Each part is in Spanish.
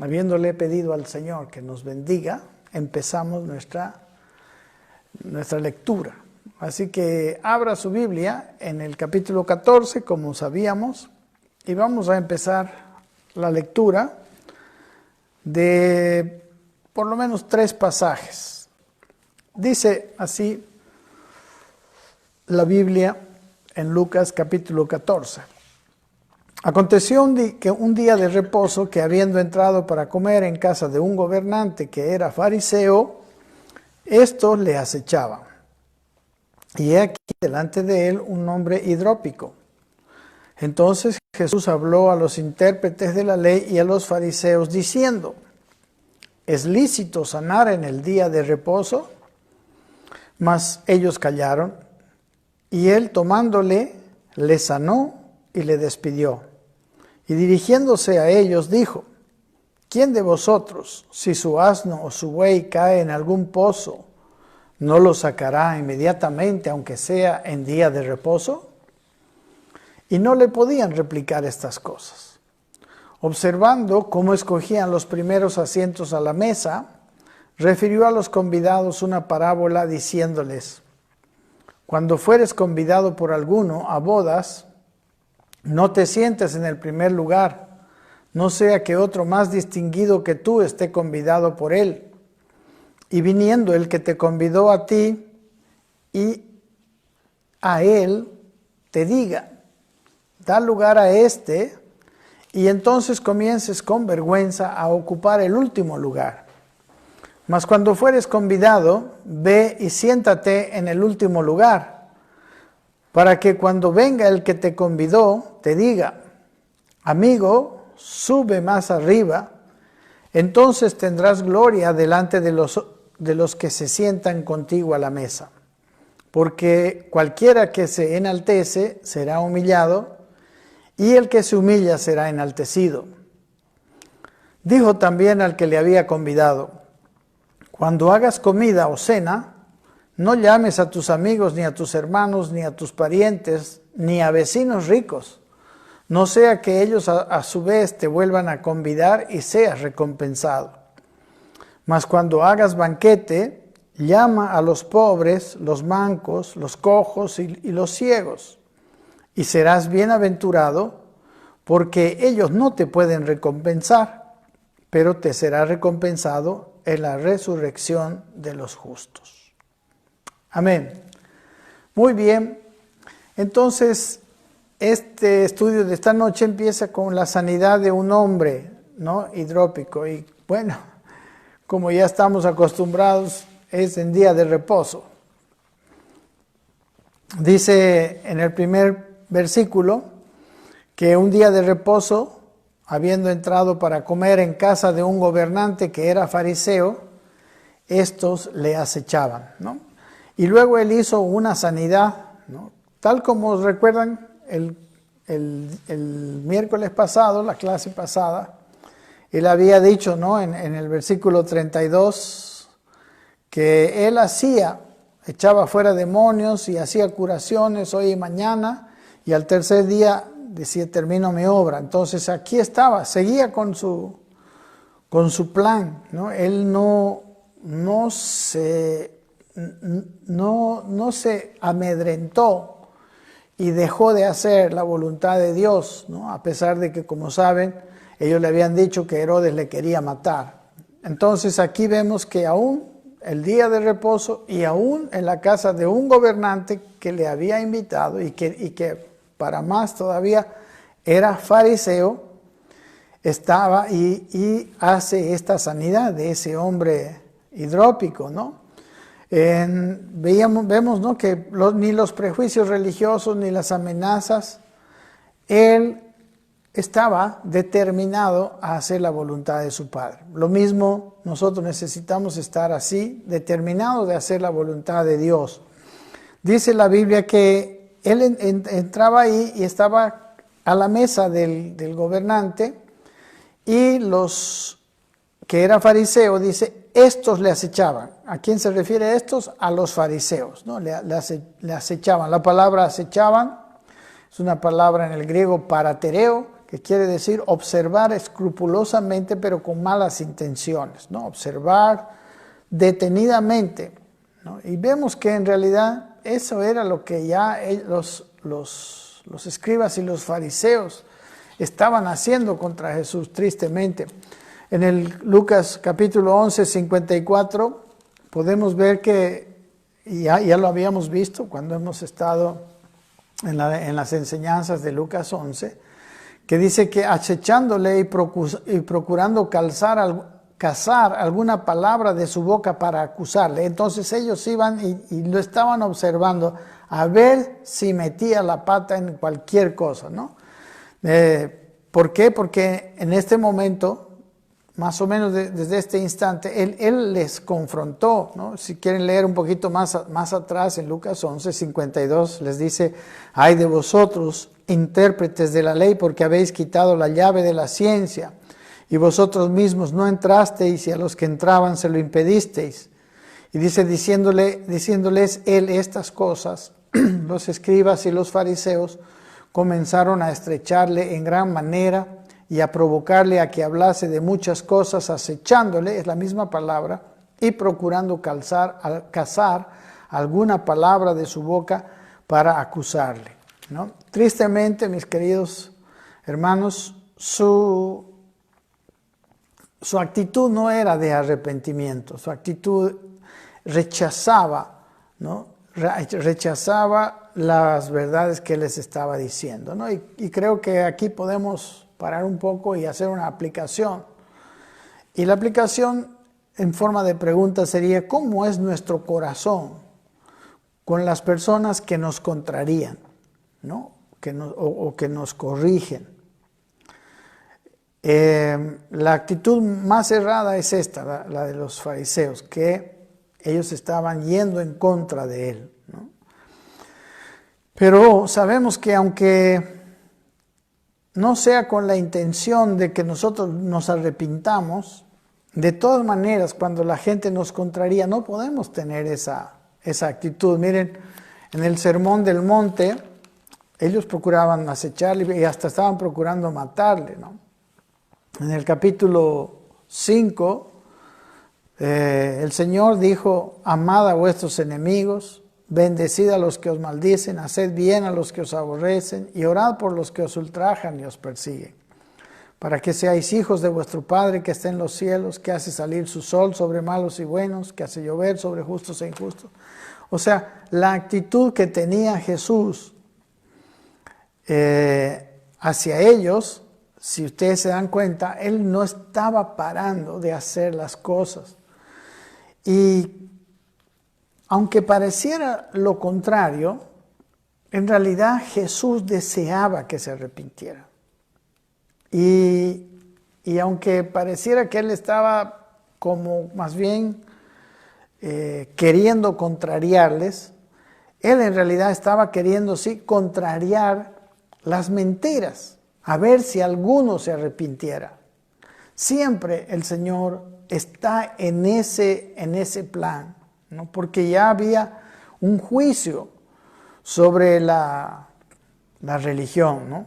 habiéndole pedido al Señor que nos bendiga, empezamos nuestra lectura. Así que abra su Biblia en el capítulo 14, como sabíamos, y vamos a empezar la lectura de por lo menos 3 pasajes. Dice así la Biblia en Lucas capítulo 14. Aconteció que un día de reposo, que habiendo entrado para comer en casa de un gobernante que era fariseo, estos le acechaban. Y he aquí delante de él un hombre hidrópico. Entonces Jesús habló a los intérpretes de la ley y a los fariseos diciendo: ¿es lícito sanar en el día de reposo? Mas ellos callaron, y él tomándole, le sanó y le despidió. Y dirigiéndose a ellos dijo: ¿quién de vosotros, si su asno o su buey cae en algún pozo, no lo sacará inmediatamente, aunque sea en día de reposo? Y no le podían replicar estas cosas. Observando cómo escogían los primeros asientos a la mesa, refirió a los convidados una parábola diciéndoles: cuando fueres convidado por alguno a bodas, no te sientes en el primer lugar, no sea que otro más distinguido que tú esté convidado por él. Y viniendo el que te convidó a ti y a él, te diga: da lugar a este, y entonces comiences con vergüenza a ocupar el último lugar. Mas cuando fueres convidado, ve y siéntate en el último lugar, para que cuando venga el que te convidó, te diga: amigo, sube más arriba. Entonces tendrás gloria delante de los que se sientan contigo a la mesa. Porque cualquiera que se enaltece será humillado, y el que se humilla será enaltecido. Dijo también al que le había convidado: cuando hagas comida o cena, no llames a tus amigos, ni a tus hermanos, ni a tus parientes, ni a vecinos ricos, no sea que ellos a su vez te vuelvan a convidar y seas recompensado. Mas cuando hagas banquete, llama a los pobres, los mancos, los cojos y los ciegos, y serás bienaventurado, porque ellos no te pueden recompensar, pero te será recompensado en la resurrección de los justos. Amén. Muy bien. Entonces, este estudio de esta noche empieza con la sanidad de un hombre, ¿no?, hidrópico. Y bueno, como ya estamos acostumbrados, es en día de reposo. Dice en el primer versículo que un día de reposo, habiendo entrado para comer en casa de un gobernante que era fariseo, estos le acechaban, ¿no? Y luego él hizo una sanidad, ¿no? Tal como recuerdan el miércoles pasado, la clase pasada, él había dicho, ¿no?, en el versículo 32, que él echaba fuera demonios y hacía curaciones hoy y mañana, y al tercer día decía: termino mi obra. Entonces aquí estaba, seguía con su plan, ¿no? Él no se amedrentó y dejó de hacer la voluntad de Dios, ¿no?, a pesar de que, como saben, ellos le habían dicho que Herodes le quería matar. Entonces aquí vemos que aún el día de reposo y aún en la casa de un gobernante que le había invitado y que para más todavía era fariseo, estaba y hace esta sanidad de ese hombre hidrópico, ¿no? Vemos, ¿no?, que ni los prejuicios religiosos ni las amenazas, él estaba determinado a hacer la voluntad de su Padre. Lo mismo nosotros necesitamos estar así, determinados de hacer la voluntad de Dios. Dice la Biblia que él entraba ahí y estaba a la mesa del gobernante, y los que era fariseo, dice, estos le acechaban. ¿A quién se refiere estos? A los fariseos, ¿no? Le acechaban. La palabra acechaban es una palabra en el griego paratereo, que quiere decir observar escrupulosamente, pero con malas intenciones, ¿no? Observar detenidamente, ¿no? Y vemos que en realidad eso era lo que ya los escribas y los fariseos estaban haciendo contra Jesús, tristemente. En el Lucas capítulo 11, 54, podemos ver que, y ya lo habíamos visto cuando hemos estado en las enseñanzas de Lucas 11, que dice que acechándole y procurando cazar alguna palabra de su boca para acusarle. Entonces ellos iban y lo estaban observando a ver si metía la pata en cualquier cosa, ¿no? ¿Por qué? Porque en este momento, más o menos desde este instante, él les confrontó, ¿no? Si quieren leer un poquito más atrás, en Lucas 11, 52, les dice: ay de vosotros, intérpretes de la ley, porque habéis quitado la llave de la ciencia, y vosotros mismos no entrasteis, y a los que entraban se lo impedisteis. Y dice, diciéndoles él estas cosas, los escribas y los fariseos comenzaron a estrecharle en gran manera y a provocarle a que hablase de muchas cosas, acechándole, es la misma palabra, y procurando cazar alguna palabra de su boca para acusarle, ¿no? Tristemente, mis queridos hermanos, su actitud no era de arrepentimiento, su actitud rechazaba, ¿no? Rechazaba las verdades que les estaba diciendo, ¿no? Y creo que aquí podemos parar un poco y hacer una aplicación. Y la aplicación en forma de pregunta sería: ¿cómo es nuestro corazón con las personas que nos contrarían, ¿no? o que nos corrigen? La actitud más errada es esta, la de los fariseos, que ellos estaban yendo en contra de él, ¿no? Pero sabemos que aunque no sea con la intención de que nosotros nos arrepintamos, de todas maneras, cuando la gente nos contraría, no podemos tener esa actitud. Miren, en el Sermón del Monte, ellos procuraban acecharle y hasta estaban procurando matarle, ¿no? En el capítulo 5, el Señor dijo: amad a vuestros enemigos, bendecid a los que os maldicen, haced bien a los que os aborrecen, y orad por los que os ultrajan y os persiguen, para que seáis hijos de vuestro Padre que está en los cielos, que hace salir su sol sobre malos y buenos, que hace llover sobre justos e injustos. O sea, la actitud que tenía Jesús hacia ellos, si ustedes se dan cuenta, él no estaba parando de hacer las cosas. Y aunque pareciera lo contrario, en realidad Jesús deseaba que se arrepintiera. Y aunque pareciera que él estaba como más bien queriendo contrariarles, él en realidad estaba queriendo sí contrariar las mentiras, a ver si alguno se arrepintiera. Siempre el Señor está en ese plan, ¿no? Porque ya había un juicio sobre la religión, ¿no?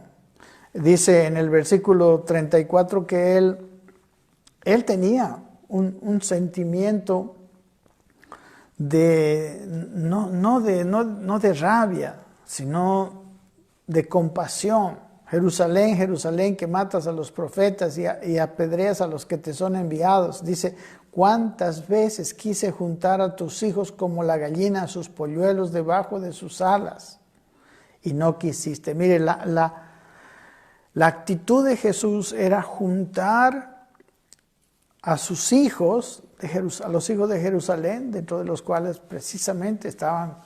Dice en el versículo 34 que él tenía un sentimiento no de rabia, sino de compasión. Jerusalén, Jerusalén, que matas a los profetas y apedreas a los que te son enviados. Dice: ¿cuántas veces quise juntar a tus hijos como la gallina a sus polluelos debajo de sus alas? Y no quisiste. Mire, la actitud de Jesús era juntar a sus hijos, a los hijos de Jerusalén, dentro de los cuales precisamente estaban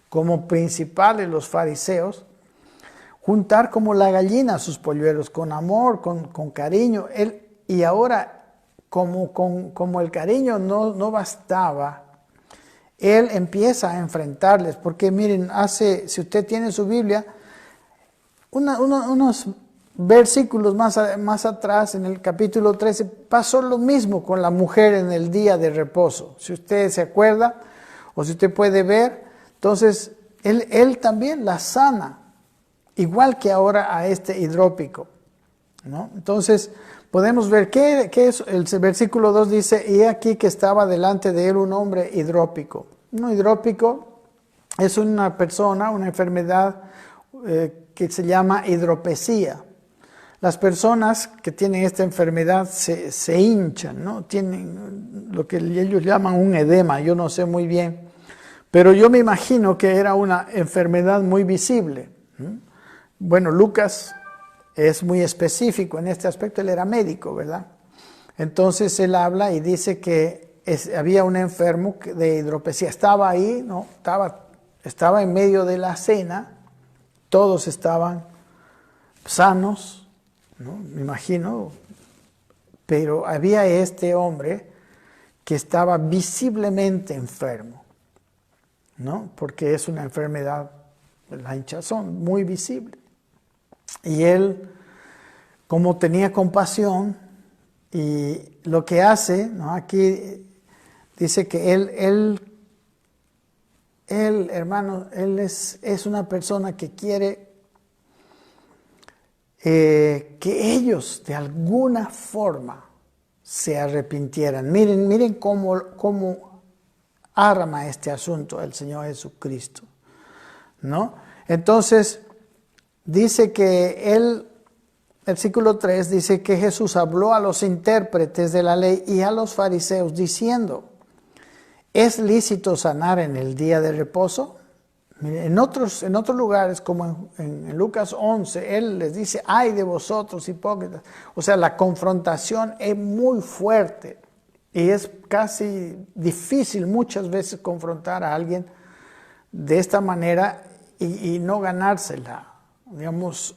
como principales los fariseos, juntar como la gallina a sus polluelos, con amor, con cariño. Y ahora, como el cariño no bastaba, él empieza a enfrentarles. Porque miren, si usted tiene su Biblia, unos versículos más atrás, en el capítulo 13, pasó lo mismo con la mujer en el día de reposo. Si usted se acuerda, o si usted puede ver, entonces él también la sana, igual que ahora a este hidrópico. ¿no? Entonces, podemos ver que es, el versículo 2 dice, y aquí que estaba delante de él un hombre hidrópico. Un hidrópico es una persona, una enfermedad que se llama hidropesía. Las personas que tienen esta enfermedad se hinchan, ¿no? Tienen lo que ellos llaman un edema, yo no sé muy bien, pero yo me imagino que era una enfermedad muy visible. Bueno, Lucas es muy específico en este aspecto, él era médico, ¿verdad? Entonces él habla y dice que había un enfermo de hidropesía, estaba ahí, ¿no? Estaba en medio de la cena, todos estaban sanos, ¿no? Me imagino, pero había este hombre que estaba visiblemente enfermo, ¿no? Porque es una enfermedad, la hinchazón, muy visible. Y él, como tenía compasión, y lo que hace, ¿no? Aquí dice que él hermano, él es una persona que quiere que ellos de alguna forma se arrepintieran. Miren cómo arma este asunto el Señor Jesucristo, ¿no? Entonces, dice que versículo 3 dice que Jesús habló a los intérpretes de la ley y a los fariseos diciendo, ¿es lícito sanar en el día de reposo? En otros lugares, como en Lucas 11, él les dice, ay de vosotros hipócritas. O sea, la confrontación es muy fuerte y es casi difícil muchas veces confrontar a alguien de esta manera y no ganársela, digamos,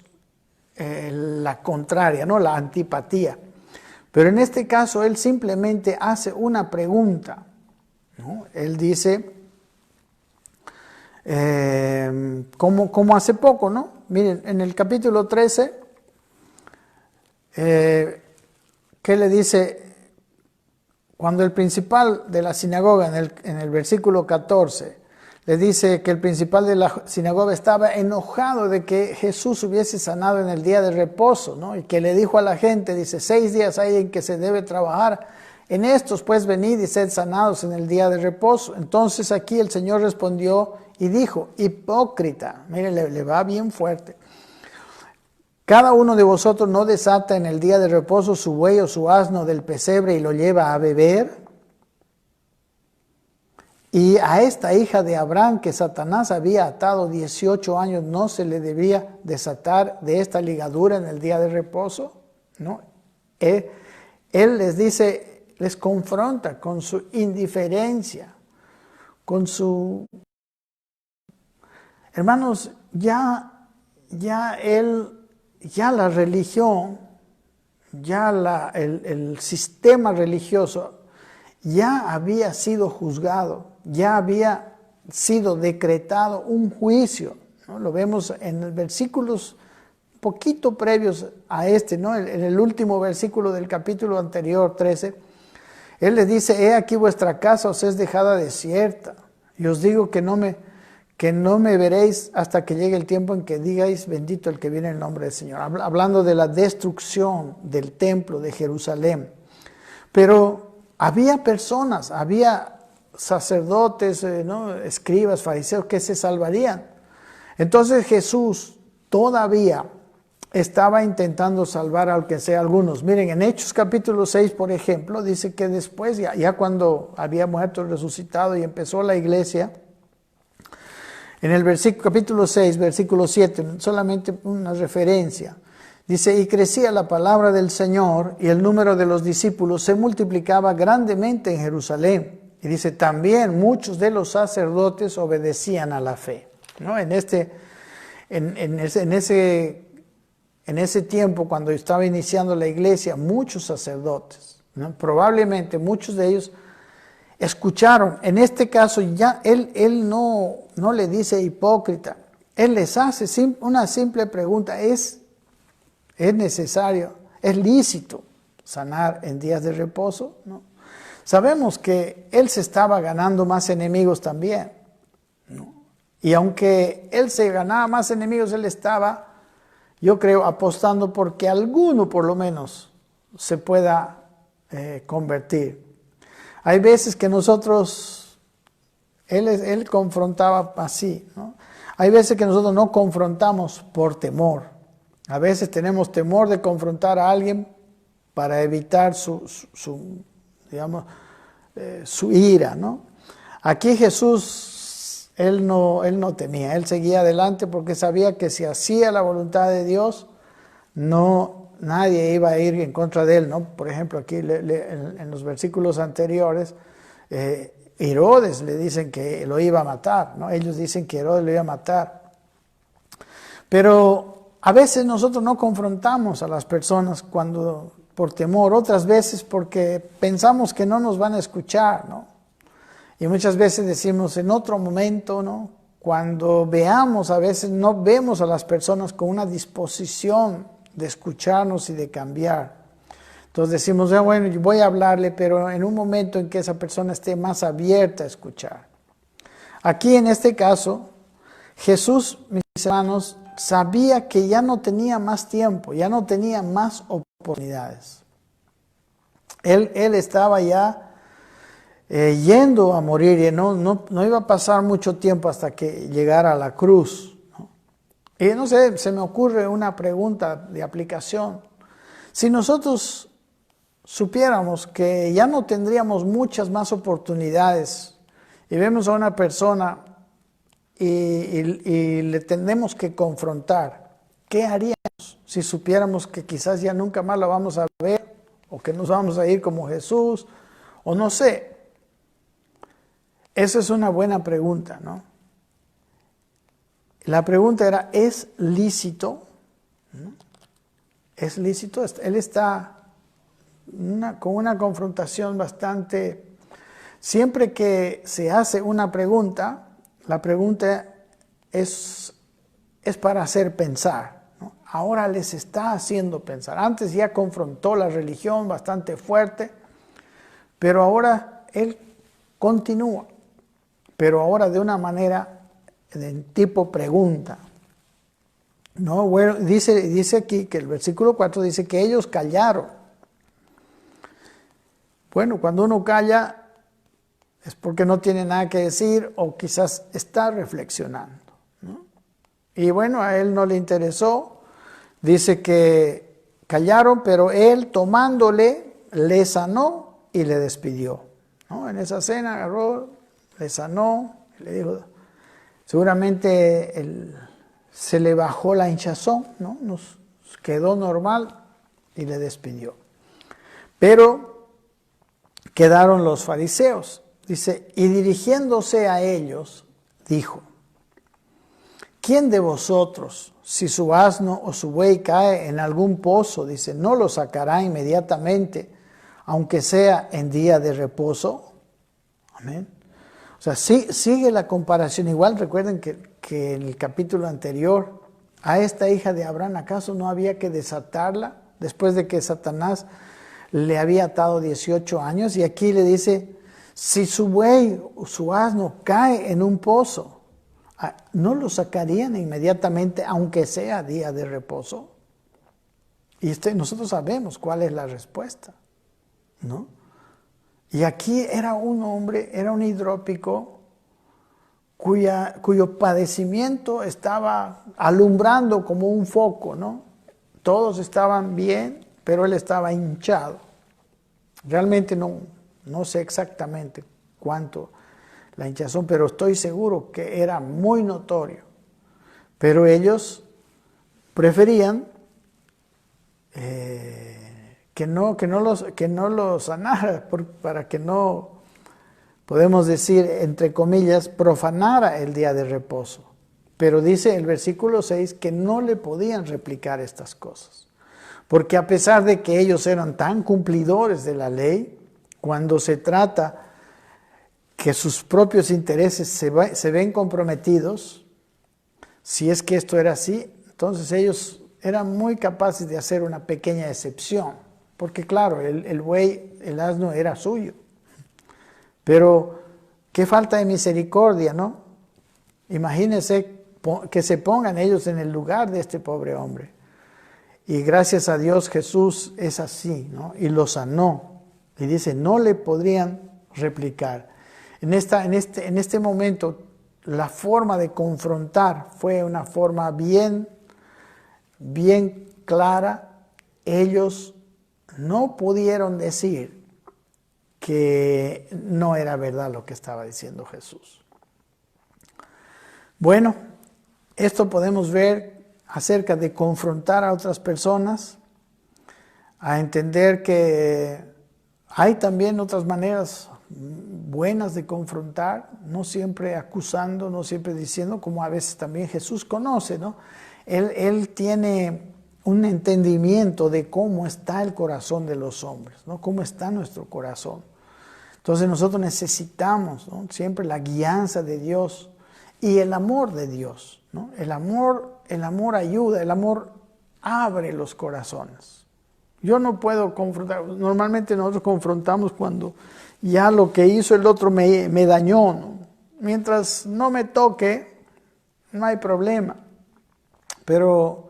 la contraria, ¿no? La antipatía. Pero en este caso, él simplemente hace una pregunta, ¿no? Él dice, como hace poco, ¿no? Miren, en el capítulo 13, ¿qué le dice? Cuando el principal de la sinagoga, en el versículo 14, le dice que el principal de la sinagoga estaba enojado de que Jesús hubiese sanado en el día de reposo, ¿no? Y que le dijo a la gente, dice, 6 días hay en que se debe trabajar, en estos pues venid y sed sanados en el día de reposo. Entonces aquí el Señor respondió y dijo, hipócrita, mire, le va bien fuerte. Cada uno de vosotros no desata en el día de reposo su buey o su asno del pesebre y lo lleva a beber. Y a esta hija de Abraham que Satanás había atado 18 años, ¿no se le debía desatar de esta ligadura en el día de reposo? ¿No? Él les dice, les confronta con su indiferencia, con su... Hermanos, ya la religión, el sistema religioso ya había sido juzgado, ya había sido decretado un juicio, ¿no? Lo vemos en los versículos poquito previos a este, ¿no? En el último versículo del capítulo anterior, 13, él les dice, he aquí vuestra casa os es dejada desierta, y os digo que no me veréis hasta que llegue el tiempo en que digáis, bendito el que viene en el nombre del Señor. Hablando de la destrucción del templo de Jerusalén. Pero había personas, había sacerdotes, ¿no? Escribas, fariseos que se salvarían. Entonces Jesús todavía estaba intentando salvar aunque sea algunos. Miren, en Hechos capítulo 6, por ejemplo, dice que después, ya cuando había muerto, resucitado y empezó la iglesia, en el capítulo 6, versículo 7, solamente una referencia, dice, y crecía la palabra del Señor y el número de los discípulos se multiplicaba grandemente en Jerusalén. Y dice, también muchos de los sacerdotes obedecían a la fe, ¿no? En ese tiempo, cuando estaba iniciando la iglesia, muchos sacerdotes, ¿no? Probablemente muchos de ellos escucharon. En este caso ya él no le dice hipócrita, él les hace una simple pregunta, ¿es necesario, es lícito sanar en días de reposo? ¿No? Sabemos que él se estaba ganando más enemigos también, ¿no? Y aunque él se ganaba más enemigos, él estaba yo creo, apostando porque alguno por lo menos se pueda convertir. Hay veces que nosotros, él confrontaba así, ¿no? Hay veces que nosotros no confrontamos por temor. A veces tenemos temor de confrontar a alguien para evitar digamos, su ira, ¿no? Aquí Jesús, él no temía, él seguía adelante porque sabía que si hacía la voluntad de Dios, nadie iba a ir en contra de él, ¿no? Por ejemplo, aquí en los versículos anteriores, Herodes le dicen que lo iba a matar, ¿no? Ellos dicen que Herodes lo iba a matar. Pero a veces nosotros no confrontamos a las personas por temor, otras veces porque pensamos que no nos van a escuchar, ¿no? Y muchas veces decimos en otro momento, ¿no? Cuando veamos, a veces no vemos a las personas con una disposición de escucharnos y de cambiar. Entonces decimos, bueno, yo voy a hablarle, pero en un momento en que esa persona esté más abierta a escuchar. Aquí en este caso, Jesús, mis hermanos, sabía que ya no tenía más tiempo, ya no tenía más oportunidades. Él estaba ya yendo a morir y no iba a pasar mucho tiempo hasta que llegara a la cruz, ¿no? Y no sé, se me ocurre una pregunta de aplicación. Si nosotros supiéramos que ya no tendríamos muchas más oportunidades y vemos a una persona y le tenemos que confrontar, ¿qué haríamos si supiéramos que quizás ya nunca más la vamos a ver o que nos vamos a ir como Jesús o no sé? Esa es una buena pregunta, ¿no? La pregunta era, ¿es lícito? ¿No? ¿Es lícito? Él está con una confrontación bastante... Siempre que se hace una pregunta, la pregunta es para hacer pensar, ¿no? Ahora les está haciendo pensar. Antes ya confrontó la religión bastante fuerte, pero ahora él continúa. Pero ahora de una manera de tipo pregunta. No, bueno, dice aquí que el versículo 4 dice que ellos callaron. Bueno, cuando uno calla es porque no tiene nada que decir o quizás está reflexionando, ¿no? Y bueno, a él no le interesó. Dice que callaron, pero él tomándole le sanó y le despidió, ¿no? En esa cena agarró, le sanó, le dijo, seguramente se le bajó la hinchazón, ¿no? Nos quedó normal y le despidió. Pero quedaron los fariseos, dice, y dirigiéndose a ellos, dijo, ¿quién de vosotros, si su asno o su buey cae en algún pozo, dice, no lo sacará inmediatamente, aunque sea en día de reposo? Amén. O sea, sigue la comparación. Igual recuerden que en el capítulo anterior, a esta hija de Abraham, ¿acaso no había que desatarla después de que Satanás le había atado 18 años? Y aquí le dice, si su buey o su asno cae en un pozo, ¿no lo sacarían inmediatamente, aunque sea día de reposo? Y nosotros sabemos cuál es la respuesta, ¿no? Y aquí era un hombre, era un hidrópico cuyo padecimiento estaba alumbrando como un foco, ¿no? Todos estaban bien, pero él estaba hinchado. Realmente no sé exactamente cuánto la hinchazón, pero estoy seguro que era muy notorio. Pero ellos preferían que no lo sanara, para que no, podemos decir, entre comillas, profanara el día de reposo. Pero dice el versículo 6 que no le podían replicar estas cosas. Porque a pesar de que ellos eran tan cumplidores de la ley, cuando se trata que sus propios intereses se ven comprometidos, si es que esto era así, entonces ellos eran muy capaces de hacer una pequeña excepción. Porque claro, el buey, el asno era suyo. Pero qué falta de misericordia, ¿no? Imagínense que se pongan ellos en el lugar de este pobre hombre. Y gracias a Dios Jesús es así, ¿no? Y lo sanó. Y dice, no le podrían replicar. En este momento, la forma de confrontar fue una forma bien clara. Ellos no pudieron decir que no era verdad lo que estaba diciendo Jesús. Bueno, esto podemos ver acerca de confrontar a otras personas, a entender que hay también otras maneras buenas de confrontar, no siempre acusando, no siempre diciendo, como a veces también Jesús conoce, ¿no? Él tiene un entendimiento de cómo está el corazón de los hombres, ¿no? Cómo está nuestro corazón. Entonces nosotros necesitamos, ¿no?, siempre la guianza de Dios y el amor de Dios, ¿no? El amor ayuda, el amor abre los corazones. Yo no puedo confrontar, normalmente nosotros confrontamos cuando ya lo que hizo el otro me dañó, ¿no? Mientras no me toque, no hay problema. Pero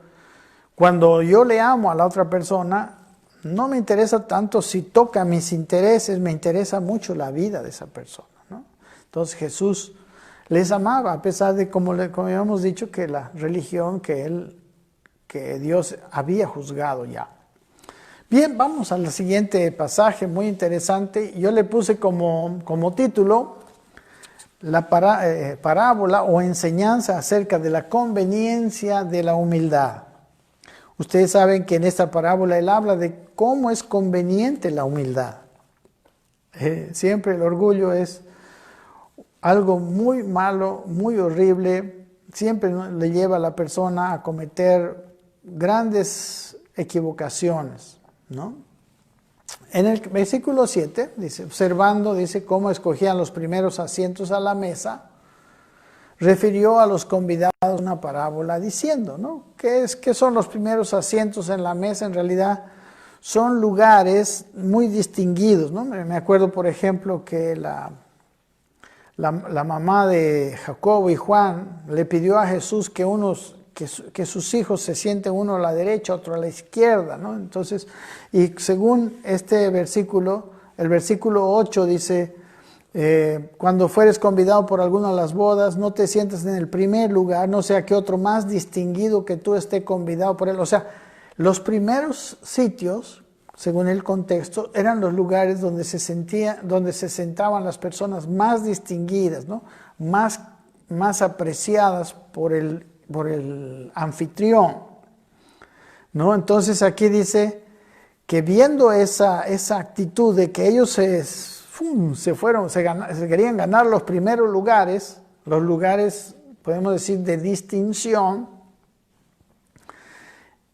cuando yo le amo a la otra persona, no me interesa tanto si toca mis intereses, me interesa mucho la vida de esa persona, ¿no? Entonces Jesús les amaba, a pesar de, como habíamos dicho, que la religión que Dios había juzgado ya. Bien, vamos al siguiente pasaje muy interesante. Yo le puse como título la parábola o enseñanza acerca de la conveniencia de la humildad. Ustedes saben que en esta parábola él habla de cómo es conveniente la humildad. Siempre el orgullo es algo muy malo, muy horrible. Siempre le lleva a la persona a cometer grandes equivocaciones, ¿no? En el versículo 7, dice, observando, dice, cómo escogían los primeros asientos a la mesa, refirió a los convidados una parábola diciendo, ¿no? ¿Qué son los primeros asientos en la mesa? En realidad son lugares muy distinguidos, ¿no? Me acuerdo, por ejemplo, que la mamá de Jacobo y Juan le pidió a Jesús que sus hijos se sienten uno a la derecha, otro a la izquierda, ¿no? Entonces, y según este versículo, el versículo 8 dice, cuando fueres convidado por alguna de las bodas, no te sientas en el primer lugar, no sea que otro más distinguido que tú esté convidado por él. O sea, los primeros sitios, según el contexto, eran los lugares donde se sentaban las personas más distinguidas, ¿no? Más apreciadas por el anfitrión, ¿no? Entonces aquí dice que viendo esa actitud de que ellos se querían ganar los primeros lugares, los lugares, podemos decir, de distinción,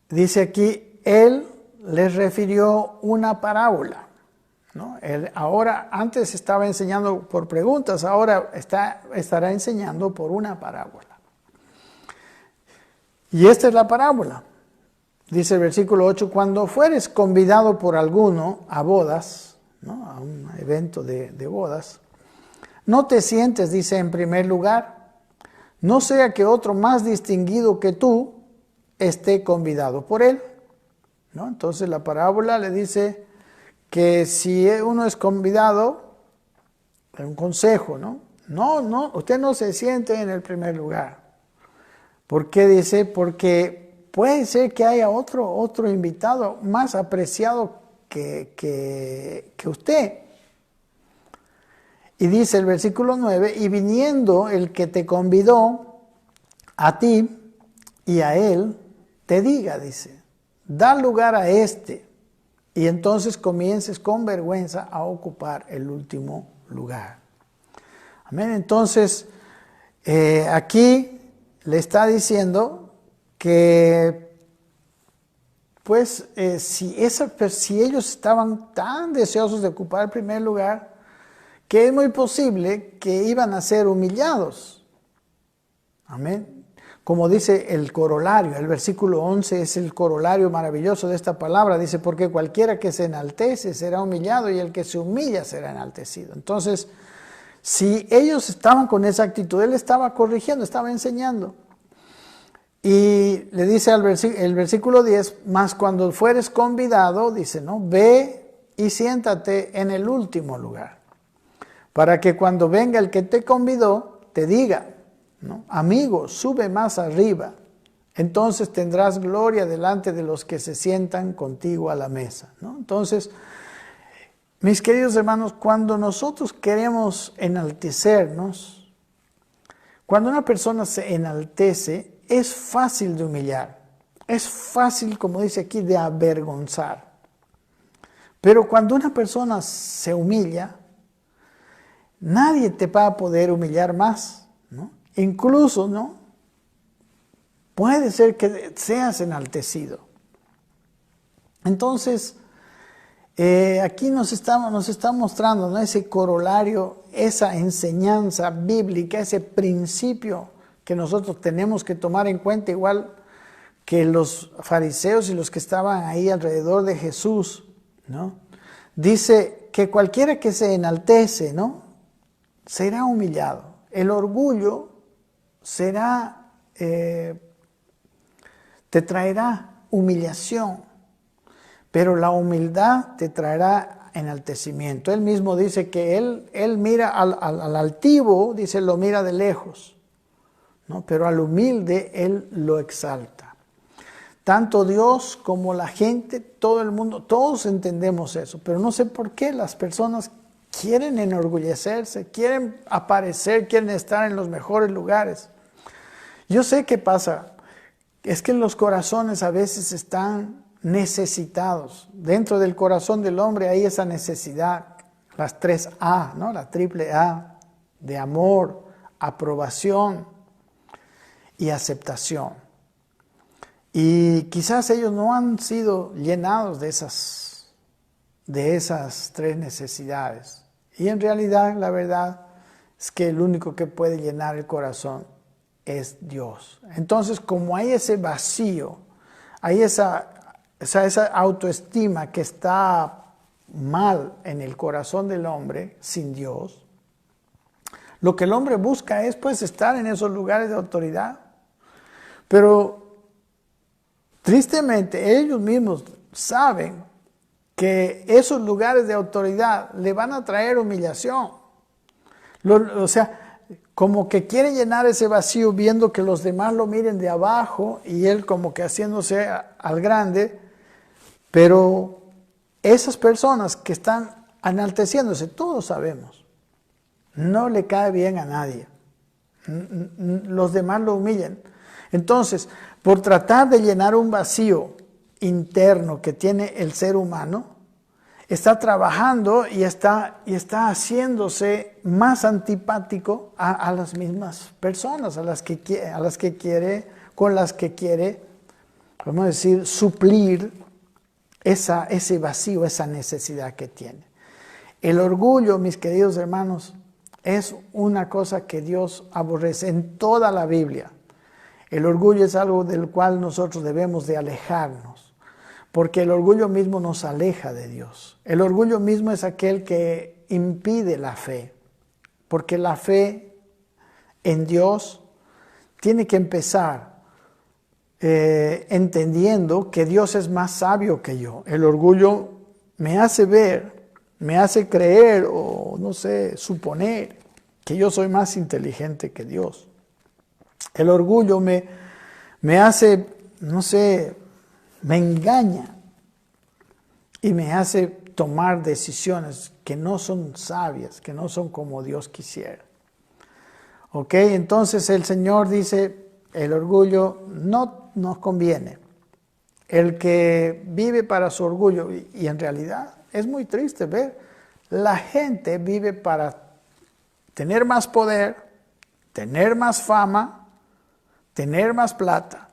dice aquí, él les refirió una parábola, ¿no? Antes estaba enseñando por preguntas, ahora estará enseñando por una parábola. Y esta es la parábola. Dice el versículo 8, cuando fueres convidado por alguno a bodas, ¿no?, a un evento de bodas, no te sientes, dice, en primer lugar, no sea que otro más distinguido que tú esté convidado por él, ¿no? Entonces la parábola le dice que si uno es convidado, es un consejo, ¿no? No, usted no se siente en el primer lugar. ¿Por qué dice? Porque puede ser que haya otro invitado más apreciado que usted. Y dice el versículo 9, y viniendo el que te convidó a ti y a él, te diga, dice, da lugar a este, y entonces comiences con vergüenza a ocupar el último lugar. Amén. Entonces, aquí le está diciendo que, pues, si ellos estaban tan deseosos de ocupar el primer lugar, que es muy posible que iban a ser humillados. Amén. Como dice el corolario, el versículo 11 es el corolario maravilloso de esta palabra. Dice, porque cualquiera que se enaltece será humillado y el que se humilla será enaltecido. Entonces, si ellos estaban con esa actitud, él estaba corrigiendo, estaba enseñando. Y le dice el versículo 10, mas cuando fueres convidado, dice, ¿no? Ve y siéntate en el último lugar, para que cuando venga el que te convidó, te diga, ¿no? Amigo, sube más arriba. Entonces tendrás gloria delante de los que se sientan contigo a la mesa, ¿no? Entonces, mis queridos hermanos, cuando nosotros queremos enaltecernos, cuando una persona se enaltece, es fácil de humillar, es fácil, como dice aquí, de avergonzar. Pero cuando una persona se humilla, nadie te va a poder humillar más, ¿no? Incluso, ¿no? Puede ser que seas enaltecido. Entonces, aquí nos está mostrando, ¿no? Ese corolario, esa enseñanza bíblica, ese principio que nosotros tenemos que tomar en cuenta, igual que los fariseos y los que estaban ahí alrededor de Jesús, ¿no? Dice que cualquiera que se enaltece, ¿no? Será humillado. El orgullo será, te traerá humillación, pero la humildad te traerá enaltecimiento. Él mismo dice que él mira al altivo, dice, lo mira de lejos, ¿no? Pero al humilde él lo exalta. Tanto Dios como la gente, todo el mundo, todos entendemos eso, pero no sé por qué las personas quieren enorgullecerse, quieren aparecer, quieren estar en los mejores lugares. Yo sé qué pasa, es que los corazones a veces están necesitados. Dentro del corazón del hombre hay esa necesidad, las 3A, ¿no? La triple A, de amor, aprobación y aceptación. Y quizás ellos no han sido llenados de esas 3 necesidades. Y en realidad, la verdad es que el único que puede llenar el corazón es Dios. Entonces, como hay ese vacío, hay esa autoestima que está mal en el corazón del hombre sin Dios, lo que el hombre busca es pues estar en esos lugares de autoridad. Pero tristemente ellos mismos saben que esos lugares de autoridad le van a traer humillación. O sea, como que quiere llenar ese vacío viendo que los demás lo miren de abajo y él como que haciéndose al grande, pero esas personas que están enalteciéndose, todos sabemos, no le cae bien a nadie. Los demás lo humillan. Entonces, por tratar de llenar un vacío interno que tiene el ser humano, está trabajando y está haciéndose más antipático a las mismas personas, con las que quiere, vamos a decir, suplir ese vacío, esa necesidad que tiene. El orgullo, mis queridos hermanos, es una cosa que Dios aborrece en toda la Biblia. El orgullo es algo del cual nosotros debemos de alejarnos, porque el orgullo mismo nos aleja de Dios. El orgullo mismo es aquel que impide la fe, porque la fe en Dios tiene que empezar entendiendo que Dios es más sabio que yo. El orgullo me hace ver, me hace creer o no sé, suponer que yo soy más inteligente que Dios. El orgullo me hace, no sé, me engaña y me hace tomar decisiones que no son sabias, que no son como Dios quisiera. ¿Ok? Entonces el Señor dice, el orgullo no nos conviene. El que vive para su orgullo, y en realidad es muy triste ver, la gente vive para tener más poder, tener más fama, tener más plata.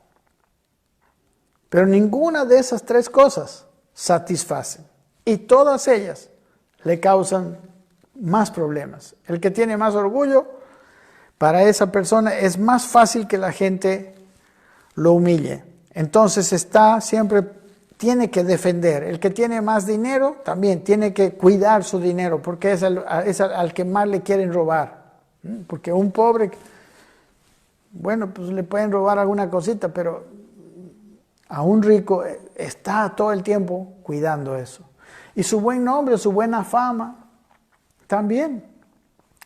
Pero ninguna de esas 3 cosas satisfacen. Y todas ellas le causan más problemas. El que tiene más orgullo, para esa persona es más fácil que la gente lo humille. Entonces siempre tiene que defender. El que tiene más dinero también tiene que cuidar su dinero porque es al que más le quieren robar. Porque un pobre bueno, pues le pueden robar alguna cosita, pero a un rico está todo el tiempo cuidando eso. Y su buen nombre, su buena fama, también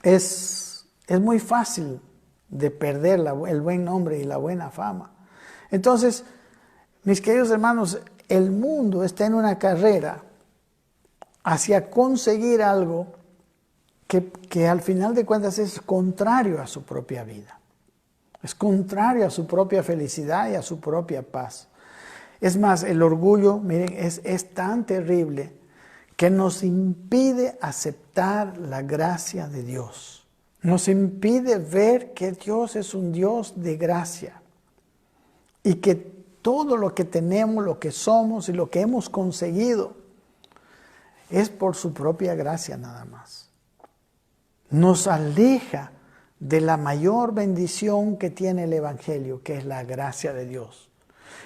es muy fácil de perder el buen nombre y la buena fama. Entonces, mis queridos hermanos, el mundo está en una carrera hacia conseguir algo que al final de cuentas es contrario a su propia vida. Es contrario a su propia felicidad y a su propia paz. Es más, el orgullo, miren, es tan terrible que nos impide aceptar la gracia de Dios. Nos impide ver que Dios es un Dios de gracia y que todo lo que tenemos, lo que somos y lo que hemos conseguido es por su propia gracia nada más. Nos aleja de la mayor bendición que tiene el Evangelio, que es la gracia de Dios.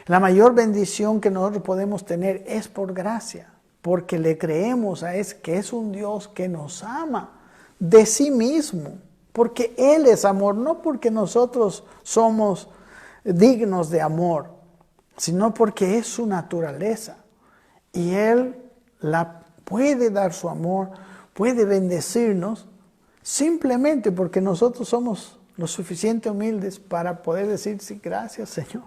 La mayor bendición que nosotros podemos tener es por gracia, porque le creemos que es un Dios que nos ama de sí mismo, porque Él es amor, no porque nosotros somos dignos de amor, sino porque es su naturaleza. Y Él puede dar su amor, puede bendecirnos, simplemente porque nosotros somos lo suficiente humildes para poder decir, sí, gracias Señor.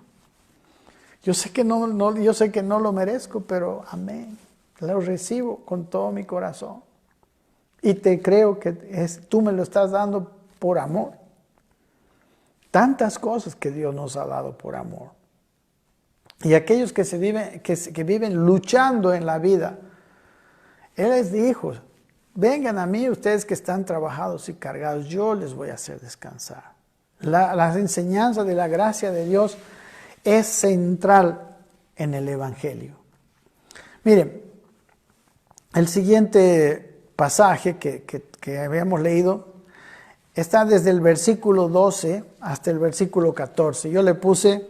Yo sé que no lo merezco, pero amén. Lo recibo con todo mi corazón. Y te creo que tú me lo estás dando por amor. Tantas cosas que Dios nos ha dado por amor. Y aquellos que viven luchando en la vida, Él les dijo, vengan a mí ustedes que están trabajados y cargados, yo les voy a hacer descansar. La enseñanza de la gracia de Dios es central en el Evangelio. Miren, el siguiente pasaje que habíamos leído está desde el versículo 12 hasta el versículo 14. Yo le puse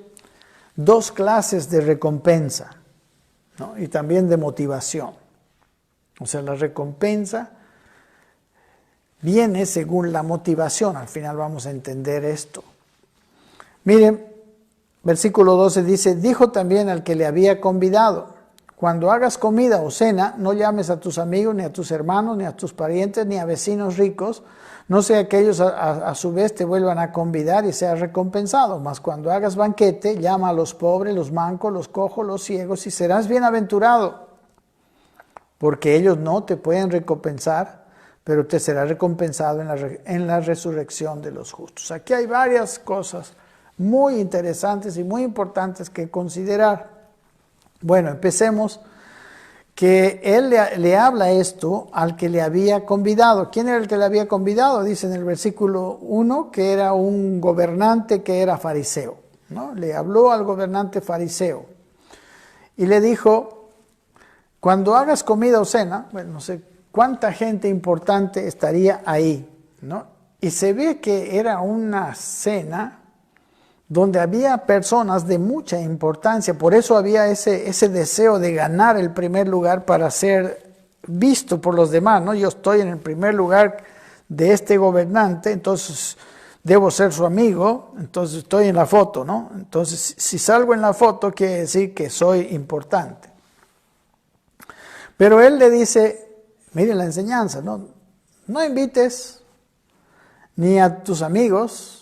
2 clases de recompensa, ¿no? Y también de motivación. O sea, la recompensa viene según la motivación. Al final vamos a entender esto. Miren, versículo 12 dice, dijo también al que le había convidado, cuando hagas comida o cena, no llames a tus amigos, ni a tus hermanos, ni a tus parientes, ni a vecinos ricos, no sea que ellos a su vez te vuelvan a convidar y seas recompensado. Mas cuando hagas banquete, llama a los pobres, los mancos, los cojos, los ciegos, y serás bienaventurado, porque ellos no te pueden recompensar, pero te será recompensado en la resurrección de los justos. Aquí hay varias cosas muy interesantes y muy importantes que considerar. Bueno, empecemos, que él le habla esto al que le había convidado. ¿Quién era el que le había convidado? Dice en el versículo 1 que era un gobernante que era fariseo, ¿no? Le habló al gobernante fariseo y le dijo, cuando hagas comida o cena, bueno, no sé cuánta gente importante estaría ahí, ¿no? Y se ve que era una cena donde había personas de mucha importancia, por eso había ese deseo de ganar el primer lugar para ser visto por los demás, ¿no? Yo estoy en el primer lugar de este gobernante, entonces debo ser su amigo, entonces estoy en la foto, ¿no? Entonces, si salgo en la foto, quiere decir que soy importante. Pero él le dice, miren la enseñanza, ¿no? No invites ni a tus amigos,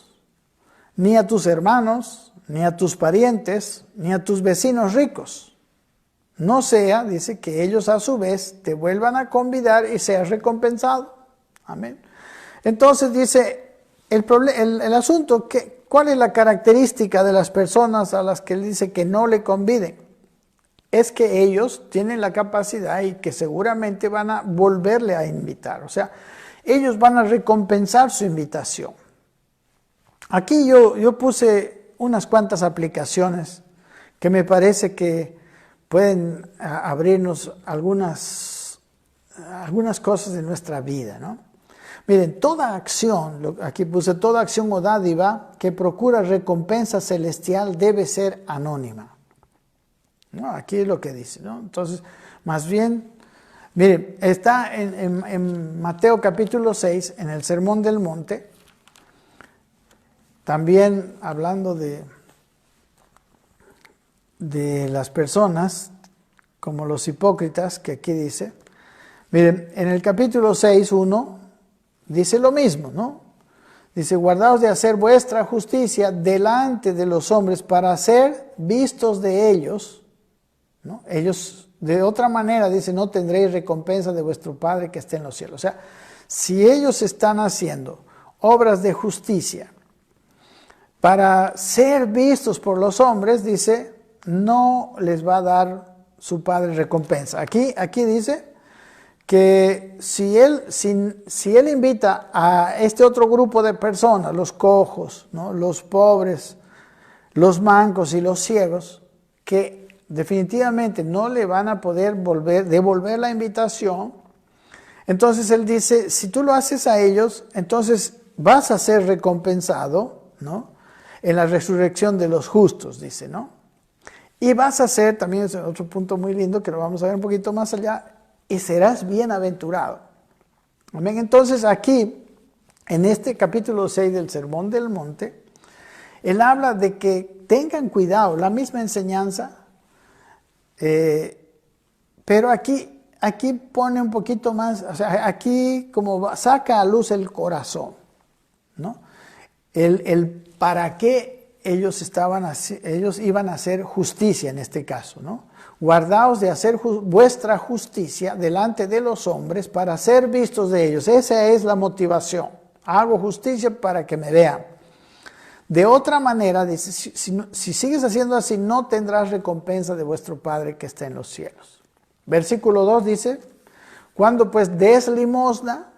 ni a tus hermanos, ni a tus parientes, ni a tus vecinos ricos. No sea, dice, que ellos a su vez te vuelvan a convidar y seas recompensado. Amén. Entonces dice, el asunto, ¿cuál es la característica de las personas a las que él dice que no le conviden? Es que ellos tienen la capacidad y que seguramente van a volverle a invitar. O sea, ellos van a recompensar su invitación. Aquí yo puse unas cuantas aplicaciones que me parece que pueden abrirnos algunas cosas de nuestra vida, ¿no? Miren, toda acción, aquí puse toda acción o dádiva que procura recompensa celestial debe ser anónima, ¿no? Aquí es lo que dice, ¿no? Entonces, más bien, miren, está en Mateo capítulo 6, en el Sermón del Monte. También hablando de las personas, como los hipócritas, que aquí dice, miren, en el capítulo 6:1 dice lo mismo, ¿no? Dice, guardaos de hacer vuestra justicia delante de los hombres para ser vistos de ellos, ¿no? Ellos, de otra manera, dice, no tendréis recompensa de vuestro Padre que esté en los cielos. O sea, si ellos están haciendo obras de justicia para ser vistos por los hombres, dice, no les va a dar su Padre recompensa. Aquí dice que si él invita a este otro grupo de personas, los cojos, ¿no? Los pobres, los mancos y los ciegos, que definitivamente no le van a poder devolver la invitación, entonces él dice, si tú lo haces a ellos, entonces vas a ser recompensado, ¿no? En la resurrección de los justos, dice, ¿no? Y vas a ser, también es otro punto muy lindo que lo vamos a ver un poquito más allá, y serás bienaventurado. Amén. Entonces aquí, en este capítulo 6 del Sermón del Monte, él habla de que tengan cuidado, la misma enseñanza, pero aquí pone un poquito más, o sea, aquí como saca a luz el corazón, ¿no? El para qué ellos iban a hacer justicia en este caso, ¿no? Guardaos de hacer vuestra justicia delante de los hombres para ser vistos de ellos. Esa es la motivación. Hago justicia para que me vean. De otra manera, dice, si sigues haciendo así, no tendrás recompensa de vuestro Padre que está en los cielos. Versículo 2 dice, cuando pues des limosna,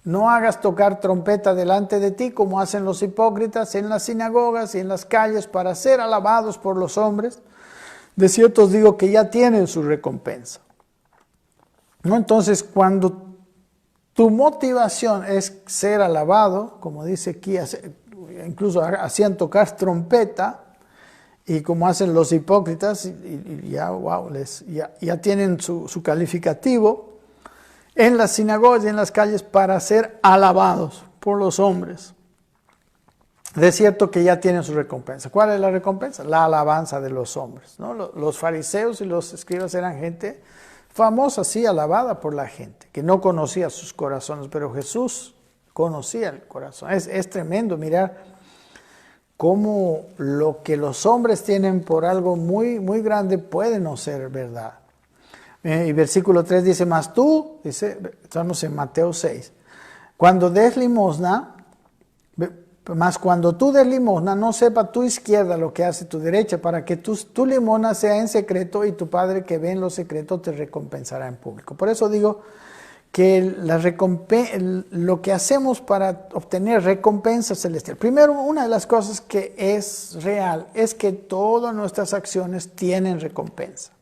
no hagas tocar trompeta delante de ti como hacen los hipócritas en las sinagogas y en las calles para ser alabados por los hombres. De cierto os digo que ya tienen su recompensa. ¿No? Entonces, cuando tu motivación es ser alabado, como dice aquí, incluso hacían tocar trompeta, y como hacen los hipócritas, y ya, wow, ya tienen su calificativo, en las sinagogas y en las calles para ser alabados por los hombres. De cierto que ya tienen su recompensa. ¿Cuál es la recompensa? La alabanza de los hombres, ¿no? Los fariseos y los escribas eran gente famosa, sí, alabada por la gente, que no conocía sus corazones, pero Jesús conocía el corazón. Es tremendo mirar cómo lo que los hombres tienen por algo muy, muy grande puede no ser verdad. Y versículo 3 dice, mas tú, dice, estamos en Mateo 6, cuando des limosna, mas cuando tú des limosna, no sepa tu izquierda lo que hace tu derecha, para que tu limosna sea en secreto y tu Padre que ve en lo secreto te recompensará en público. Por eso digo que lo que hacemos para obtener recompensa celestial. Primero, una de las cosas que es real es que todas nuestras acciones tienen recompensa.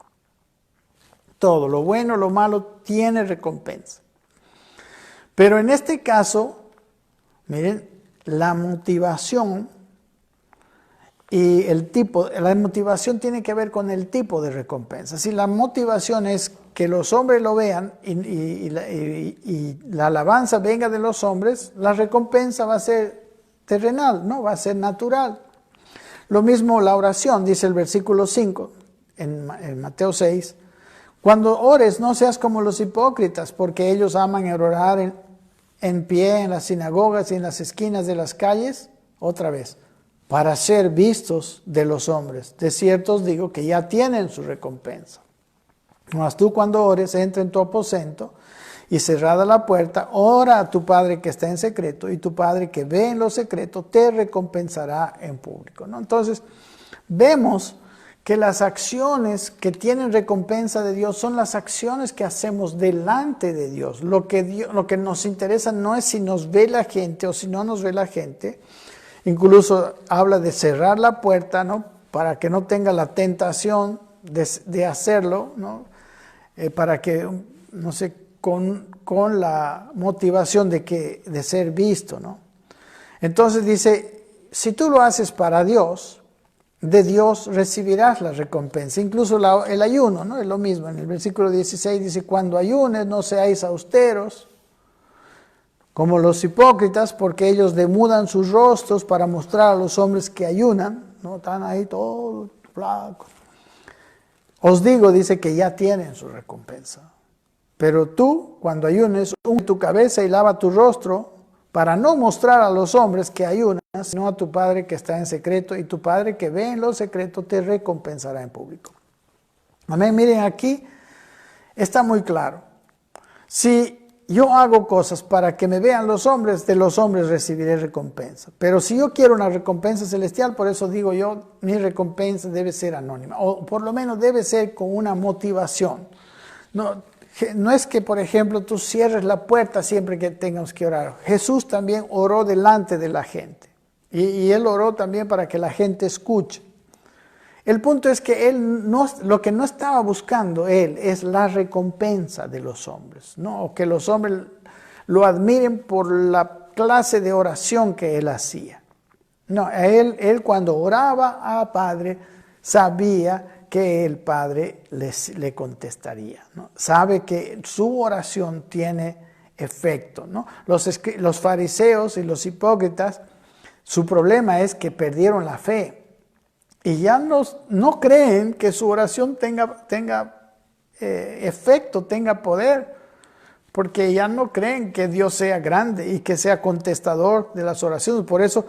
Todo, lo bueno, lo malo, tiene recompensa. Pero en este caso, miren, la motivación y la motivación tiene que ver con el tipo de recompensa. Si la motivación es que los hombres lo vean y la alabanza venga de los hombres, la recompensa va a ser terrenal, no va a ser natural. Lo mismo la oración, dice el versículo 5 en Mateo 6, cuando ores no seas como los hipócritas, porque ellos aman orar en pie en las sinagogas y en las esquinas de las calles, otra vez, para ser vistos de los hombres. De cierto os digo que ya tienen su recompensa. Mas tú cuando ores, entra en tu aposento y cerrada la puerta, ora a tu Padre que está en secreto, y tu Padre que ve en lo secreto te recompensará en público, ¿no? Entonces, vemos que las acciones que tienen recompensa de Dios son las acciones que hacemos delante de Dios. Lo que nos interesa no es si nos ve la gente o si no nos ve la gente. Incluso habla de cerrar la puerta, ¿no? Para que no tenga la tentación de hacerlo, ¿no? Para que, no sé, con la motivación de ser visto, ¿no? Entonces dice, si tú lo haces para Dios, de Dios recibirás la recompensa. Incluso el ayuno, ¿no? Es lo mismo. En el versículo 16 dice, cuando ayunes no seáis austeros, como los hipócritas, porque ellos demudan sus rostros para mostrar a los hombres que ayunan, ¿no? Están ahí todos flacos. Os digo, dice, que ya tienen su recompensa. Pero tú, cuando ayunes, unge tu cabeza y lava tu rostro, para no mostrar a los hombres que ayunas, sino a tu Padre que está en secreto, y tu Padre que ve en lo secreto te recompensará en público. Amén. Miren, aquí está muy claro. Si yo hago cosas para que me vean los hombres, de los hombres recibiré recompensa. Pero si yo quiero una recompensa celestial, por eso digo yo, mi recompensa debe ser anónima, o por lo menos debe ser con una motivación. No es que, por ejemplo, tú cierres la puerta siempre que tengamos que orar. Jesús también oró delante de la gente. Y Él oró también para que la gente escuche. El punto es que lo que no estaba buscando Él es la recompensa de los hombres, ¿no? O que los hombres lo admiren por la clase de oración que Él hacía. No, él cuando oraba a Padre sabía que el Padre le contestaría, ¿no? Sabe que su oración tiene efecto, ¿no? Los fariseos y los hipócritas, su problema es que perdieron la fe. Y ya no creen que su oración tenga efecto, tenga poder, porque ya no creen que Dios sea grande y que sea contestador de las oraciones. Por eso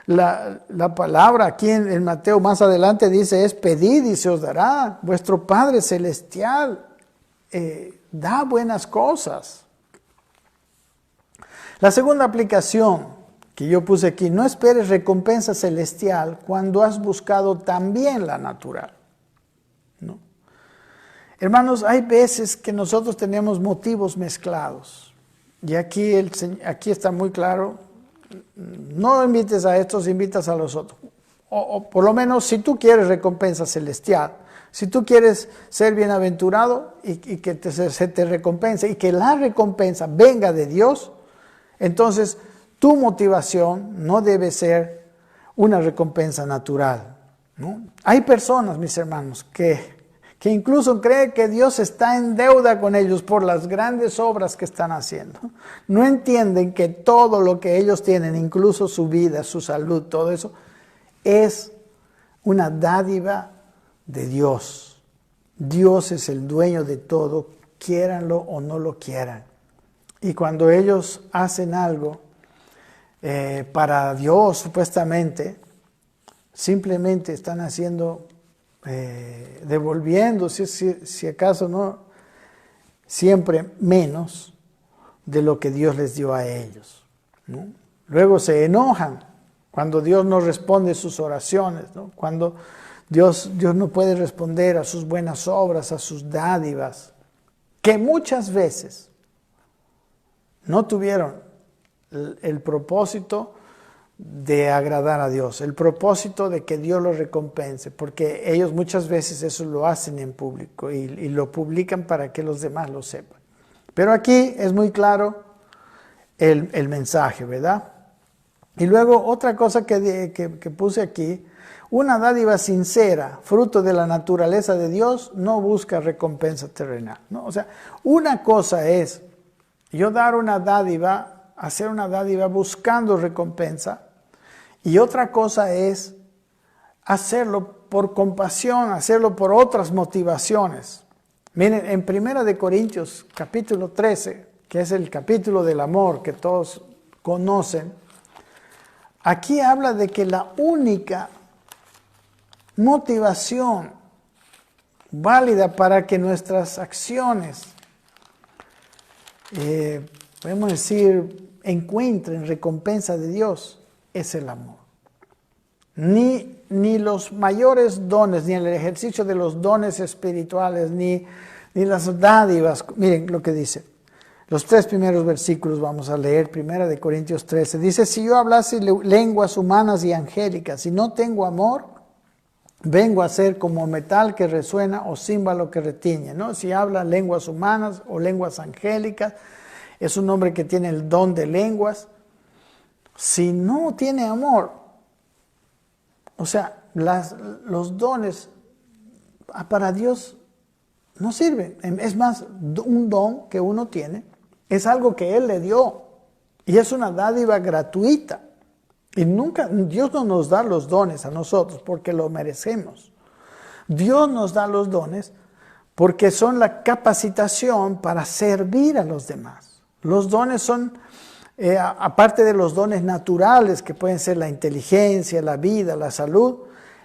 la palabra aquí en Mateo más adelante dice es pedid y se os dará. Vuestro Padre Celestial da buenas cosas. La segunda aplicación que yo puse aquí, no esperes recompensa celestial cuando has buscado también la natural, ¿no? Hermanos, hay veces que nosotros tenemos motivos mezclados. Y aquí está muy claro, no invites a estos, invitas a los otros. O por lo menos si tú quieres recompensa celestial, si tú quieres ser bienaventurado y que se te recompense y que la recompensa venga de Dios, entonces tu motivación no debe ser una recompensa natural, ¿no? Hay personas, mis hermanos, que incluso creen que Dios está en deuda con ellos por las grandes obras que están haciendo. No entienden que todo lo que ellos tienen, incluso su vida, su salud, todo eso, es una dádiva de Dios. Dios es el dueño de todo, quiéranlo o no lo quieran. Y cuando ellos hacen algo para Dios, supuestamente, simplemente están haciendo, devolviendo, si acaso no, siempre menos de lo que Dios les dio a ellos, ¿no? Luego se enojan cuando Dios no responde sus oraciones, ¿no? Cuando Dios no puede responder a sus buenas obras, a sus dádivas, que muchas veces no tuvieron el propósito de agradar a Dios, el propósito de que Dios los recompense, porque ellos muchas veces eso lo hacen en público y lo publican para que los demás lo sepan. Pero aquí es muy claro el mensaje, ¿verdad? Y luego otra cosa que puse aquí, una dádiva sincera, fruto de la naturaleza de Dios, no busca recompensa terrenal, ¿no? O sea, una cosa es yo dar una dádiva, hacer una dádiva buscando recompensa, y otra cosa es hacerlo por compasión, hacerlo por otras motivaciones. Miren, en 1 Corintios capítulo 13, que es el capítulo del amor que todos conocen, aquí habla de que la única motivación válida para que nuestras acciones, podemos decir, encuentren recompensa de Dios, es el amor. Ni los mayores dones, ni el ejercicio de los dones espirituales, ni las dádivas. Miren lo que dice. Los 3 primeros versículos vamos a leer, 1 Corintios 13. Dice, si yo hablase lenguas humanas y angélicas, si no tengo amor, vengo a ser como metal que resuena o címbalo que retiñe, ¿no? Si habla lenguas humanas o lenguas angélicas, es un hombre que tiene el don de lenguas. Si no tiene amor, o sea, los dones para Dios no sirven. Es más, un don que uno tiene es algo que Él le dio Y es una dádiva gratuita. Y nunca, Dios no nos da los dones a nosotros porque lo merecemos. Dios nos da los dones porque son la capacitación para servir a los demás. Los dones son, aparte de los dones naturales, que pueden ser la inteligencia, la vida, la salud,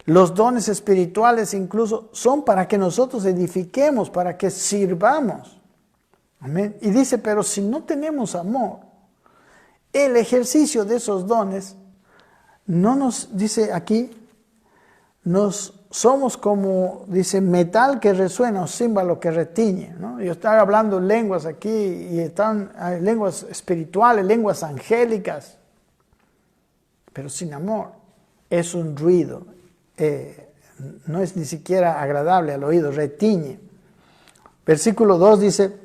los dones espirituales incluso son para que nosotros edifiquemos, para que sirvamos. Amén. Y dice, pero si no tenemos amor, el ejercicio de esos dones no nos, dice aquí, somos como, dice, metal que resuena o címbalo que retiñe, ¿no? Yo estaba hablando lenguas aquí y hay lenguas espirituales, lenguas angélicas, pero sin amor es un ruido, no es ni siquiera agradable al oído, retiñe. Versículo 2 dice,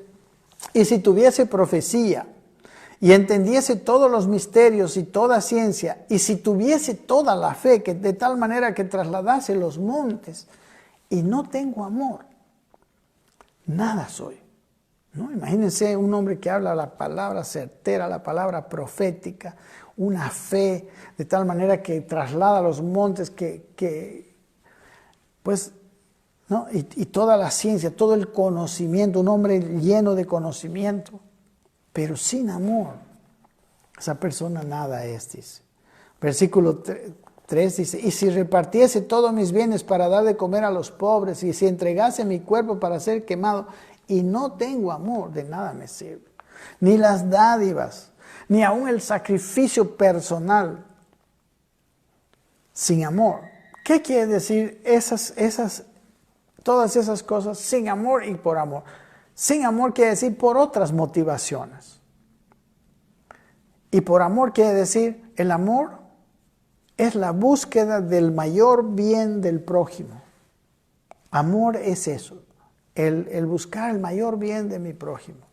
y si tuviese profecía y entendiese todos los misterios y toda ciencia, y si tuviese toda la fe, que de tal manera que trasladase los montes, y no tengo amor, nada soy. ¿No? Imagínense un hombre que habla la palabra certera, la palabra profética, una fe de tal manera que traslada los montes, pues, ¿no? Y toda la ciencia, todo el conocimiento, un hombre lleno de conocimiento, pero sin amor, esa persona nada es, dice. Versículo 3 dice, y si repartiese todos mis bienes para dar de comer a los pobres, y si entregase mi cuerpo para ser quemado, y no tengo amor, de nada me sirve. Ni las dádivas, ni aun el sacrificio personal, sin amor. ¿Qué quiere decir todas esas cosas sin amor y por amor? Sin amor quiere decir por otras motivaciones. Y por amor quiere decir, el amor es la búsqueda del mayor bien del prójimo. Amor es eso, el buscar el mayor bien de mi prójimo.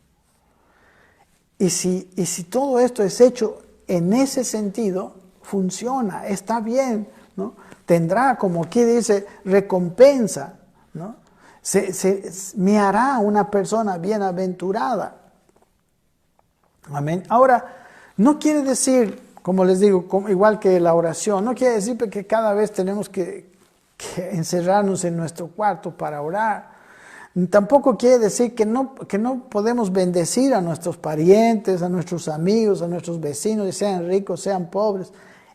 Y si todo esto es hecho en ese sentido, funciona, está bien, ¿no? Tendrá, como aquí dice, recompensa, ¿no? Me hará una persona bienaventurada. Amén. Ahora, no quiere decir, como les digo, igual que la oración, no quiere decir que cada vez tenemos que encerrarnos en nuestro cuarto para orar. Tampoco quiere decir que no podemos bendecir a nuestros parientes, a nuestros amigos, a nuestros vecinos, sean ricos, sean pobres.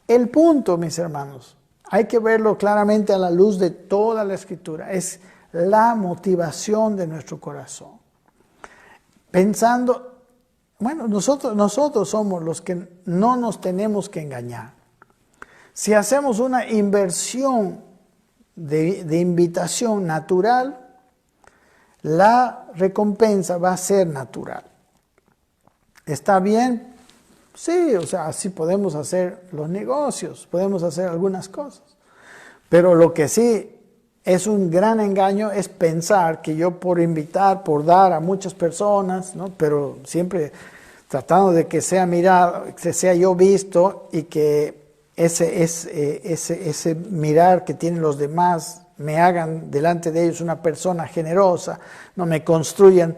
El punto, mis hermanos, hay que verlo claramente a la luz de toda la Escritura, es la motivación de nuestro corazón. Pensando, bueno, nosotros somos los que no nos tenemos que engañar. Si hacemos una inversión de invitación natural, la recompensa va a ser natural. ¿Está bien? Sí, o sea, así podemos hacer los negocios, podemos hacer algunas cosas. Pero lo que sí es un gran engaño es pensar que yo por invitar, por dar a muchas personas, ¿no? Pero siempre tratando de que sea mirado, que sea yo visto y que ese mirar que tienen los demás me hagan delante de ellos una persona generosa, no me construyan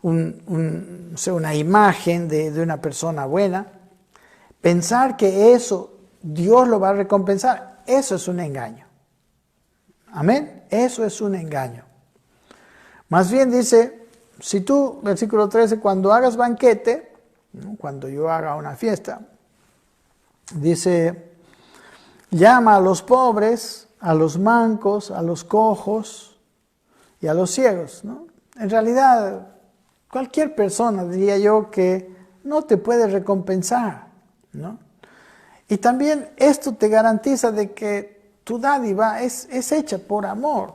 una imagen de una persona buena. Pensar que eso Dios lo va a recompensar, eso es un engaño. Amén, eso es un engaño. Más bien dice, si tú, versículo 13, cuando hagas banquete, ¿no? Cuando yo haga una fiesta, dice, llama a los pobres, a los mancos, a los cojos y a los ciegos, ¿no? En realidad, cualquier persona, diría yo, que no te puede recompensar, ¿no? Y también esto te garantiza de que tu dádiva es hecha por amor.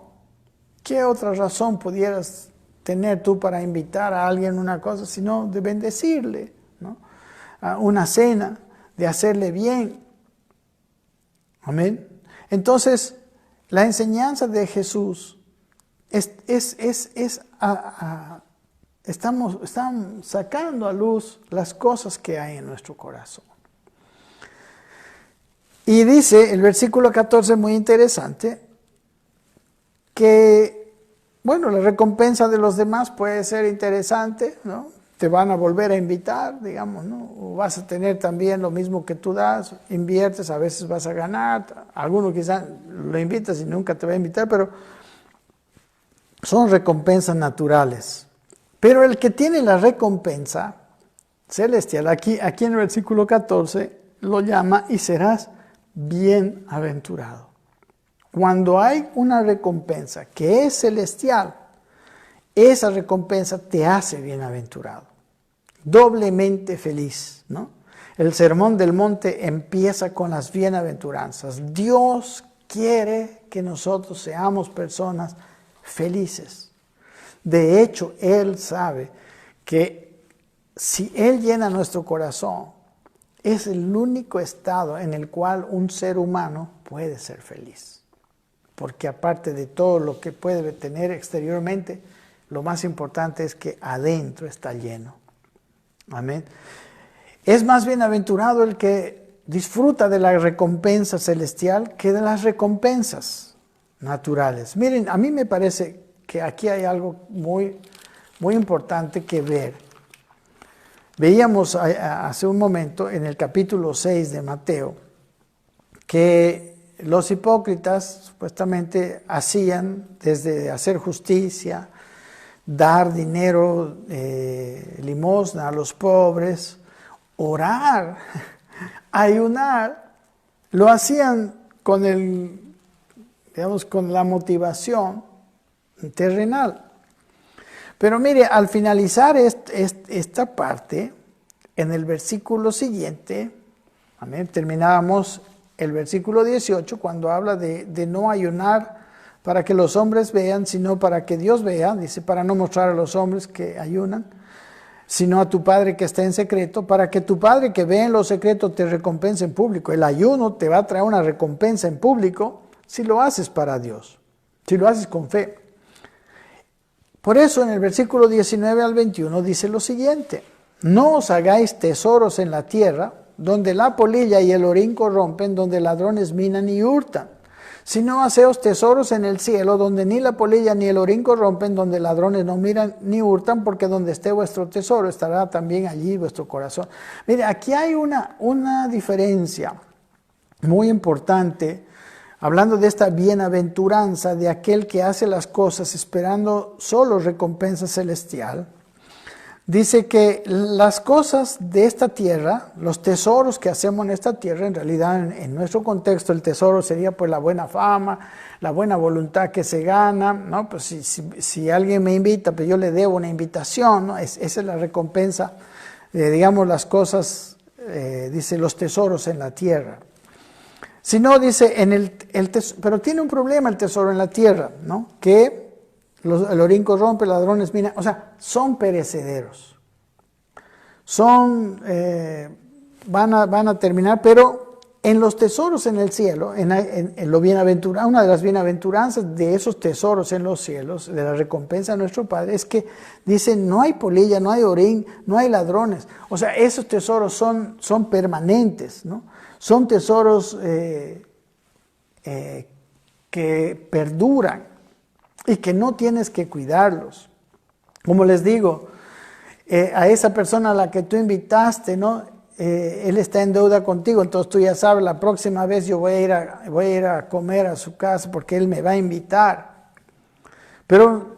¿Qué otra razón pudieras tener tú para invitar a alguien a una cosa sino de bendecirle, ¿no? A una cena, de hacerle bien? Amén. Entonces, la enseñanza de Jesús estamos sacando a luz las cosas que hay en nuestro corazón. Y dice el versículo 14, muy interesante, que, bueno, la recompensa de los demás puede ser interesante, ¿no? te van a volver a invitar, digamos, ¿no? O vas a tener también lo mismo que tú das, inviertes, a veces vas a ganar, alguno quizás lo invitas y nunca te va a invitar, pero son recompensas naturales. Pero el que tiene la recompensa celestial, aquí en el versículo 14, lo llama y serás bienaventurado. Cuando hay una recompensa que es celestial, esa recompensa te hace bienaventurado, doblemente feliz, ¿no? El Sermón del Monte empieza con las bienaventuranzas. Dios quiere que nosotros seamos personas felices. De hecho, Él sabe que si Él llena nuestro corazón, es el único estado en el cual un ser humano puede ser feliz. Porque aparte de todo lo que puede tener exteriormente, lo más importante es que adentro está lleno. Amén. Es más bienaventurado el que disfruta de la recompensa celestial que de las recompensas naturales. Miren, a mí me parece que aquí hay algo muy importante que ver. Veíamos hace un momento en el capítulo 6 de Mateo que los hipócritas supuestamente hacían desde hacer justicia, dar dinero, limosna a los pobres, orar, ayunar, lo hacían con con la motivación terrenal. Pero mire, al finalizar esta parte, en el versículo siguiente, amén, terminábamos el versículo 18 cuando habla de no ayunar para que los hombres vean, sino para que Dios vea, dice, para no mostrar a los hombres que ayunan, sino a tu Padre que está en secreto, para que tu Padre que ve en lo secreto te recompense en público. El ayuno te va a traer una recompensa en público si lo haces para Dios, si lo haces con fe. Por eso en el versículo 19 al 21 dice lo siguiente: no os hagáis tesoros en la tierra, donde la polilla y el orín corrompen, donde ladrones minan y hurtan, sino haceos tesoros en el cielo, donde ni la polilla ni el orín corrompen, donde ladrones no miran ni hurtan, porque donde esté vuestro tesoro estará también allí vuestro corazón. Mire, aquí hay una diferencia muy importante, hablando de esta bienaventuranza de aquel que hace las cosas esperando solo recompensa celestial. Dice que las cosas de esta tierra, los tesoros que hacemos en esta tierra, en realidad en nuestro contexto el tesoro sería pues la buena fama, la buena voluntad que se gana, ¿no? Pues si alguien me invita, pues yo le debo una invitación, ¿no? Esa es la recompensa, digamos las cosas, dice los tesoros en la tierra. Si no, dice, pero tiene un problema el tesoro en la tierra, ¿no? Que el orín corrompe, ladrones minan, o sea, son perecederos. Van a terminar, pero en los tesoros en el cielo, en lo bienaventurado, una de las bienaventuranzas de esos tesoros en los cielos, de la recompensa de nuestro Padre, es que dice, no hay polilla, no hay orín, no hay ladrones. O sea, esos tesoros son permanentes, ¿no? Son tesoros que perduran y que no tienes que cuidarlos. Como les digo, a esa persona a la que tú invitaste, ¿no? Él está en deuda contigo, entonces tú ya sabes, la próxima vez yo voy a ir a comer a su casa porque él me va a invitar. Pero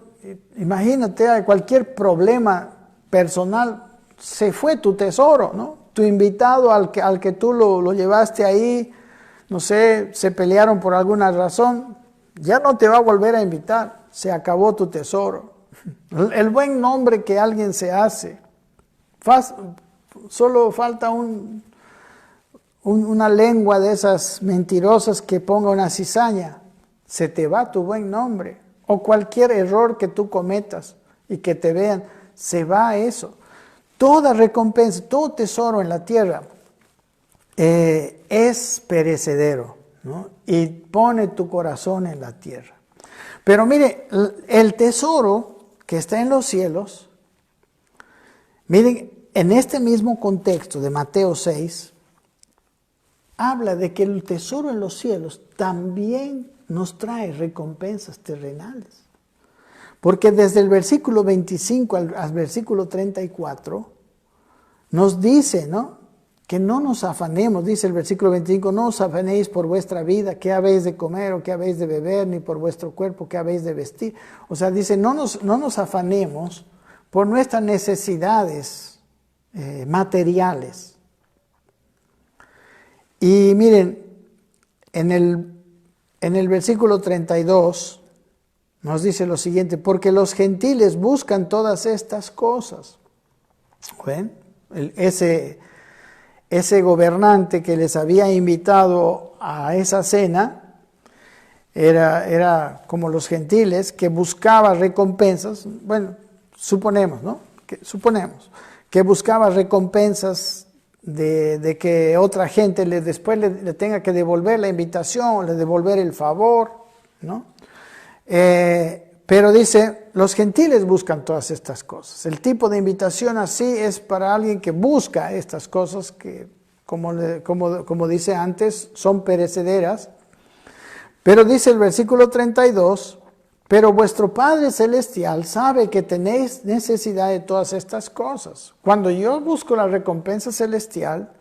imagínate, hay cualquier problema personal, se fue tu tesoro, ¿no? Tu invitado al que tú lo llevaste ahí, no sé, se pelearon por alguna razón, ya no te va a volver a invitar, se acabó tu tesoro. El buen nombre que alguien se hace, solo falta una lengua de esas mentirosas que ponga una cizaña, se te va tu buen nombre, o cualquier error que tú cometas y que te vean, se va eso. Toda recompensa, todo tesoro en la tierra es perecedero, ¿no? Y pone tu corazón en la tierra. Pero mire, el tesoro que está en los cielos, miren, en este mismo contexto de Mateo 6, habla de que el tesoro en los cielos también nos trae recompensas terrenales. Porque desde el versículo 25 al versículo 34 nos dice, ¿no?, que no nos afanemos, dice el versículo 25, no os afanéis por vuestra vida, qué habéis de comer o qué habéis de beber, ni por vuestro cuerpo, qué habéis de vestir. O sea, dice, no nos afanemos por nuestras necesidades materiales. Y miren, en el versículo 32 nos dice lo siguiente, porque los gentiles buscan todas estas cosas. ¿Ven? Ese gobernante que les había invitado a esa cena era como los gentiles que buscaba recompensas. Bueno, suponemos, ¿no? Suponemos que buscaba recompensas de que otra gente después le tenga que devolver la invitación, le devolver el favor, ¿no? Pero dice, los gentiles buscan todas estas cosas. El tipo de invitación así es para alguien que busca estas cosas que, como dice antes, son perecederas. Pero dice el versículo 32, pero vuestro Padre Celestial sabe que tenéis necesidad de todas estas cosas. Cuando yo busco la recompensa celestial,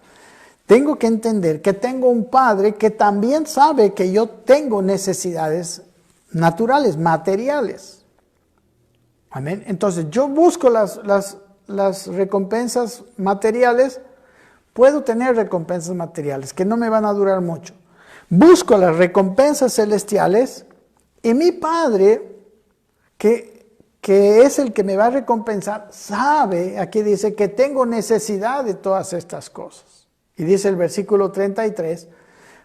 tengo que entender que tengo un Padre que también sabe que yo tengo necesidades naturales, materiales. Amén. Entonces yo busco las recompensas materiales, puedo tener recompensas materiales que no me van a durar mucho. Busco las recompensas celestiales y mi Padre, que es el que me va a recompensar, sabe, aquí dice que tengo necesidad de todas estas cosas. Y dice el versículo 33,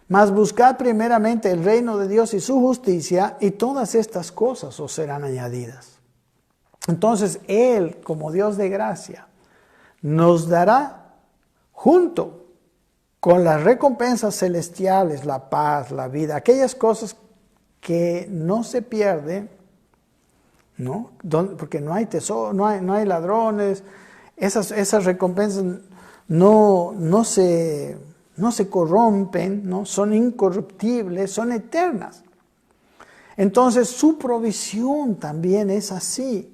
mas buscad primeramente el reino de Dios y su justicia, y todas estas cosas os serán añadidas. Entonces Él, como Dios de gracia, nos dará junto con las recompensas celestiales, la paz, la vida, aquellas cosas que no se pierden, ¿no? Porque no hay tesoro, no hay ladrones, esas recompensas no se corrompen, ¿no? Son incorruptibles, son eternas. Entonces su provisión también es así.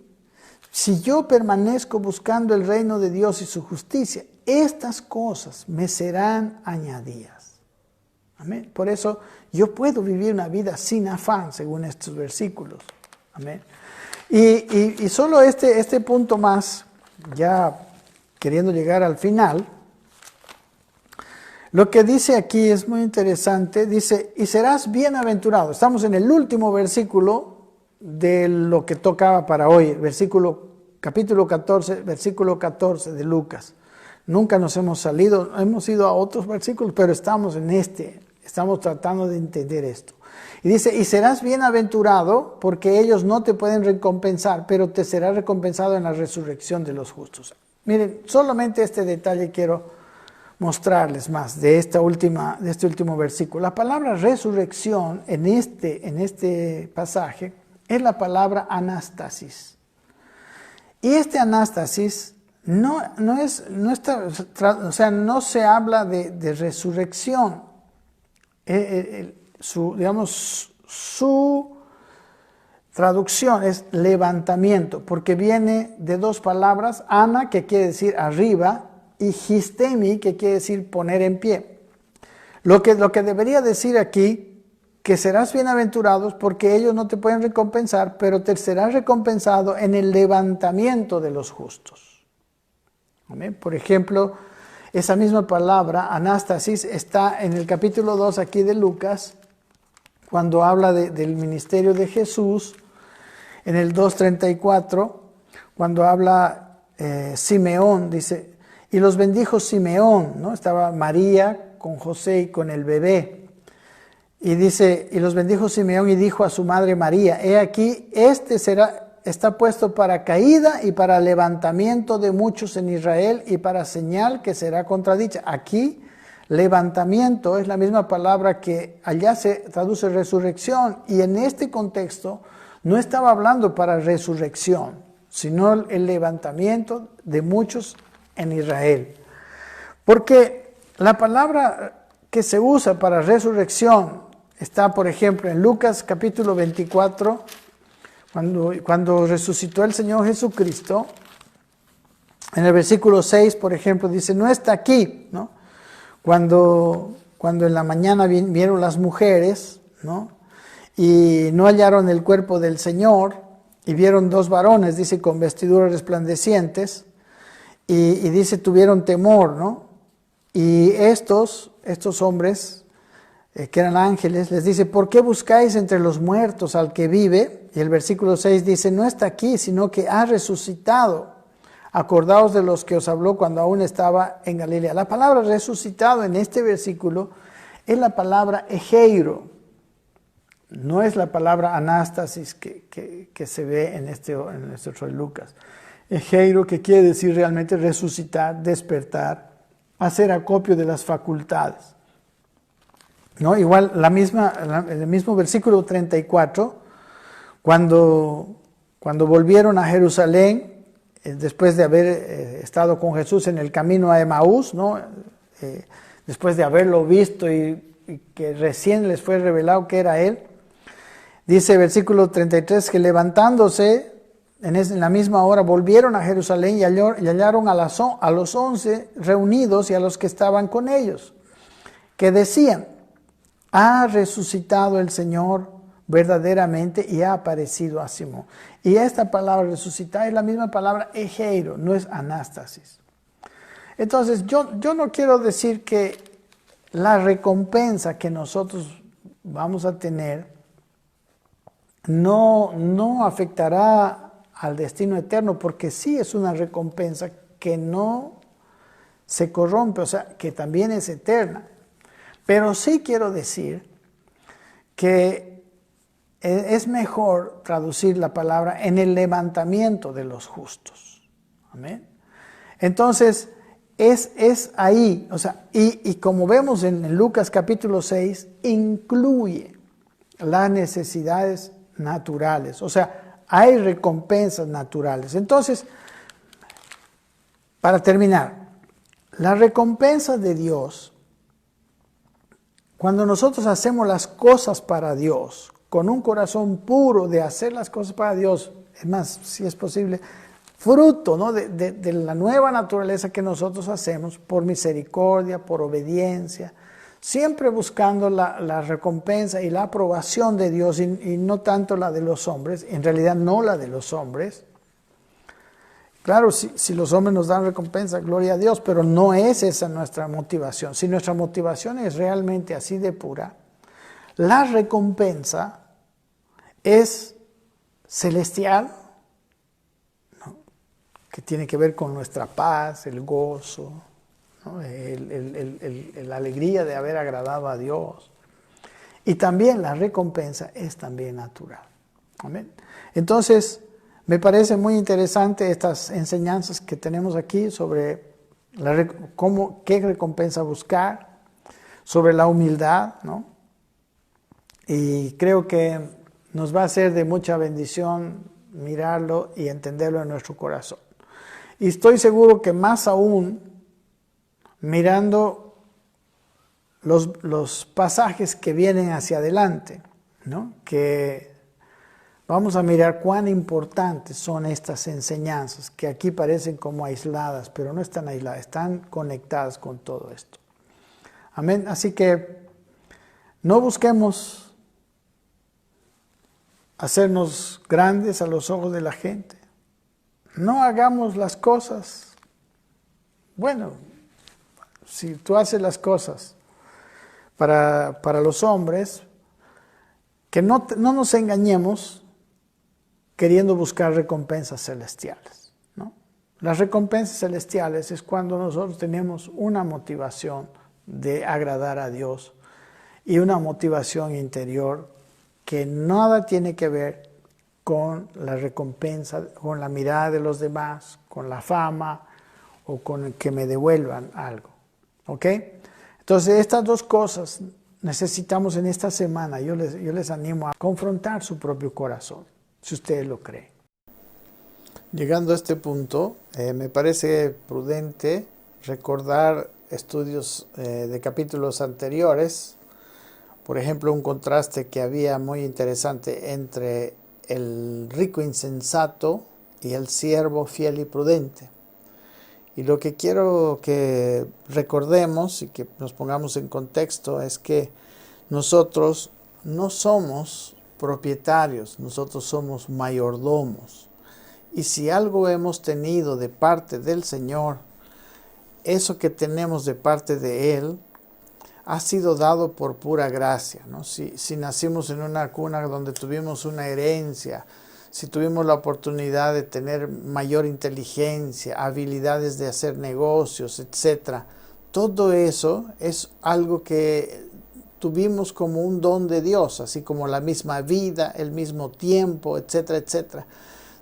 Si yo permanezco buscando el reino de Dios y su justicia, estas cosas me serán añadidas. Amén. Por eso yo puedo vivir una vida sin afán, según estos versículos. Amén. Y solo este punto más, ya queriendo llegar al final. Lo que dice aquí es muy interesante, dice, y serás bienaventurado. Estamos en el último versículo de lo que tocaba para hoy, capítulo 14, versículo 14 de Lucas. Nunca nos hemos salido, hemos ido a otros versículos, pero estamos estamos tratando de entender esto. Y dice, y serás bienaventurado porque ellos no te pueden recompensar, pero te será recompensado en la resurrección de los justos. Miren, solamente este detalle quiero mostrarles más de este último versículo. La palabra resurrección en este pasaje es la palabra anástasis. Y este anástasis no se habla de resurrección. Su traducción es levantamiento, porque viene de dos palabras, ana, que quiere decir arriba, y histemi, que quiere decir poner en pie. Lo que debería decir aquí, que serás bienaventurado porque ellos no te pueden recompensar, pero te serás recompensado en el levantamiento de los justos. ¿Amén? Por ejemplo, esa misma palabra, anástasis, está en el capítulo 2 aquí de Lucas, cuando habla del ministerio de Jesús, en el 2:34, cuando habla Simeón, dice, y los bendijo Simeón, ¿no? Estaba María con José y con el bebé. Y dice, y los bendijo Simeón y dijo a su madre María, he aquí, está puesto para caída y para levantamiento de muchos en Israel y para señal que será contradicha. Aquí, levantamiento es la misma palabra que allá se traduce resurrección, y en este contexto no estaba hablando para resurrección, sino el levantamiento de muchos en Israel. Porque la palabra que se usa para resurrección está, por ejemplo, en Lucas capítulo 24, Cuando resucitó el Señor Jesucristo, en el versículo 6, por ejemplo, dice, no está aquí, ¿no? Cuando en la mañana vieron las mujeres, ¿no? Y no hallaron el cuerpo del Señor, y vieron dos varones, dice, con vestiduras resplandecientes, y dice, tuvieron temor, ¿no? Y estos hombres, que eran ángeles, les dice, ¿por qué buscáis entre los muertos al que vive? Y el versículo 6 dice, no está aquí, sino que ha resucitado. Acordaos de los que os habló cuando aún estaba en Galilea. La palabra resucitado en este versículo es la palabra egeiro. No es la palabra anástasis que se ve en este otro de Lucas. Egeiro, que quiere decir realmente resucitar, despertar, hacer acopio de las facultades. ¿No? Igual el mismo versículo 34, cuando volvieron a Jerusalén, después de haber estado con Jesús en el camino a Emaús, ¿no? Después de haberlo visto y que recién les fue revelado que era Él, dice el versículo 33 que levantándose en la misma hora volvieron a Jerusalén y hallaron a los 11 reunidos y a los que estaban con ellos, que decían, ha resucitado el Señor verdaderamente y ha aparecido a Simón. Y esta palabra resucitar es la misma palabra egeiro, no es anástasis. Entonces yo no quiero decir que la recompensa que nosotros vamos a tener no afectará al destino eterno, porque sí es una recompensa que no se corrompe, o sea, que también es eterna. Pero sí quiero decir que es mejor traducir la palabra en el levantamiento de los justos. Amén. Entonces, es ahí, o sea, y como vemos en Lucas capítulo 6, incluye las necesidades naturales, o sea, hay recompensas naturales. Entonces, para terminar, la recompensa de Dios, cuando nosotros hacemos las cosas para Dios, con un corazón puro de hacer las cosas para Dios, es más, si es posible, fruto, ¿no? de la nueva naturaleza que nosotros hacemos por misericordia, por obediencia, siempre buscando la recompensa y la aprobación de Dios y no tanto la de los hombres, en realidad no la de los hombres. Claro, si los hombres nos dan recompensa, gloria a Dios, pero no es esa nuestra motivación. Si nuestra motivación es realmente así de pura, la recompensa es celestial, ¿no? Que tiene que ver con nuestra paz, el gozo, ¿no? La alegría de haber agradado a Dios. Y también la recompensa es también natural. Amén. Entonces, me parece muy interesante estas enseñanzas que tenemos aquí sobre qué recompensa buscar, sobre la humildad, ¿no? Y creo que nos va a ser de mucha bendición mirarlo y entenderlo en nuestro corazón. Y estoy seguro que más aún, mirando los pasajes que vienen hacia adelante, ¿no? Que vamos a mirar cuán importantes son estas enseñanzas, que aquí parecen como aisladas, pero no están aisladas, están conectadas con todo esto. Amén. Así que no busquemos hacernos grandes a los ojos de la gente. No hagamos las cosas. Bueno, si tú haces las cosas para los hombres, que no nos engañemos queriendo buscar recompensas celestiales, ¿no? Las recompensas celestiales es cuando nosotros tenemos una motivación de agradar a Dios y una motivación interior que nada tiene que ver con la recompensa, con la mirada de los demás, con la fama o con que me devuelvan algo. ¿Ok? Entonces, estas dos cosas necesitamos en esta semana. Yo les animo a confrontar su propio corazón, si ustedes lo creen. Llegando a este punto, me parece prudente recordar estudios de capítulos anteriores. Por ejemplo, un contraste que había muy interesante entre el rico insensato y el siervo fiel y prudente. Y lo que quiero que recordemos y que nos pongamos en contexto es que nosotros no somos propietarios, nosotros somos mayordomos. Y si algo hemos tenido de parte del Señor, eso que tenemos de parte de Él ha sido dado por pura gracia, ¿no? Si nacimos en una cuna donde tuvimos una herencia, si tuvimos la oportunidad de tener mayor inteligencia, habilidades de hacer negocios, etc., todo eso es algo que tuvimos como un don de Dios, así como la misma vida, el mismo tiempo, etcétera, etcétera.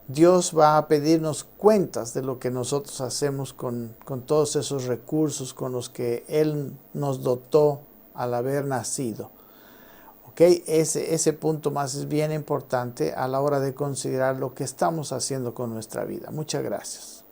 Dios va a pedirnos cuentas de lo que nosotros hacemos con todos esos recursos con los que Él nos dotó al haber nacido. ¿Okay? Ese punto más es bien importante a la hora de considerar lo que estamos haciendo con nuestra vida. Muchas gracias.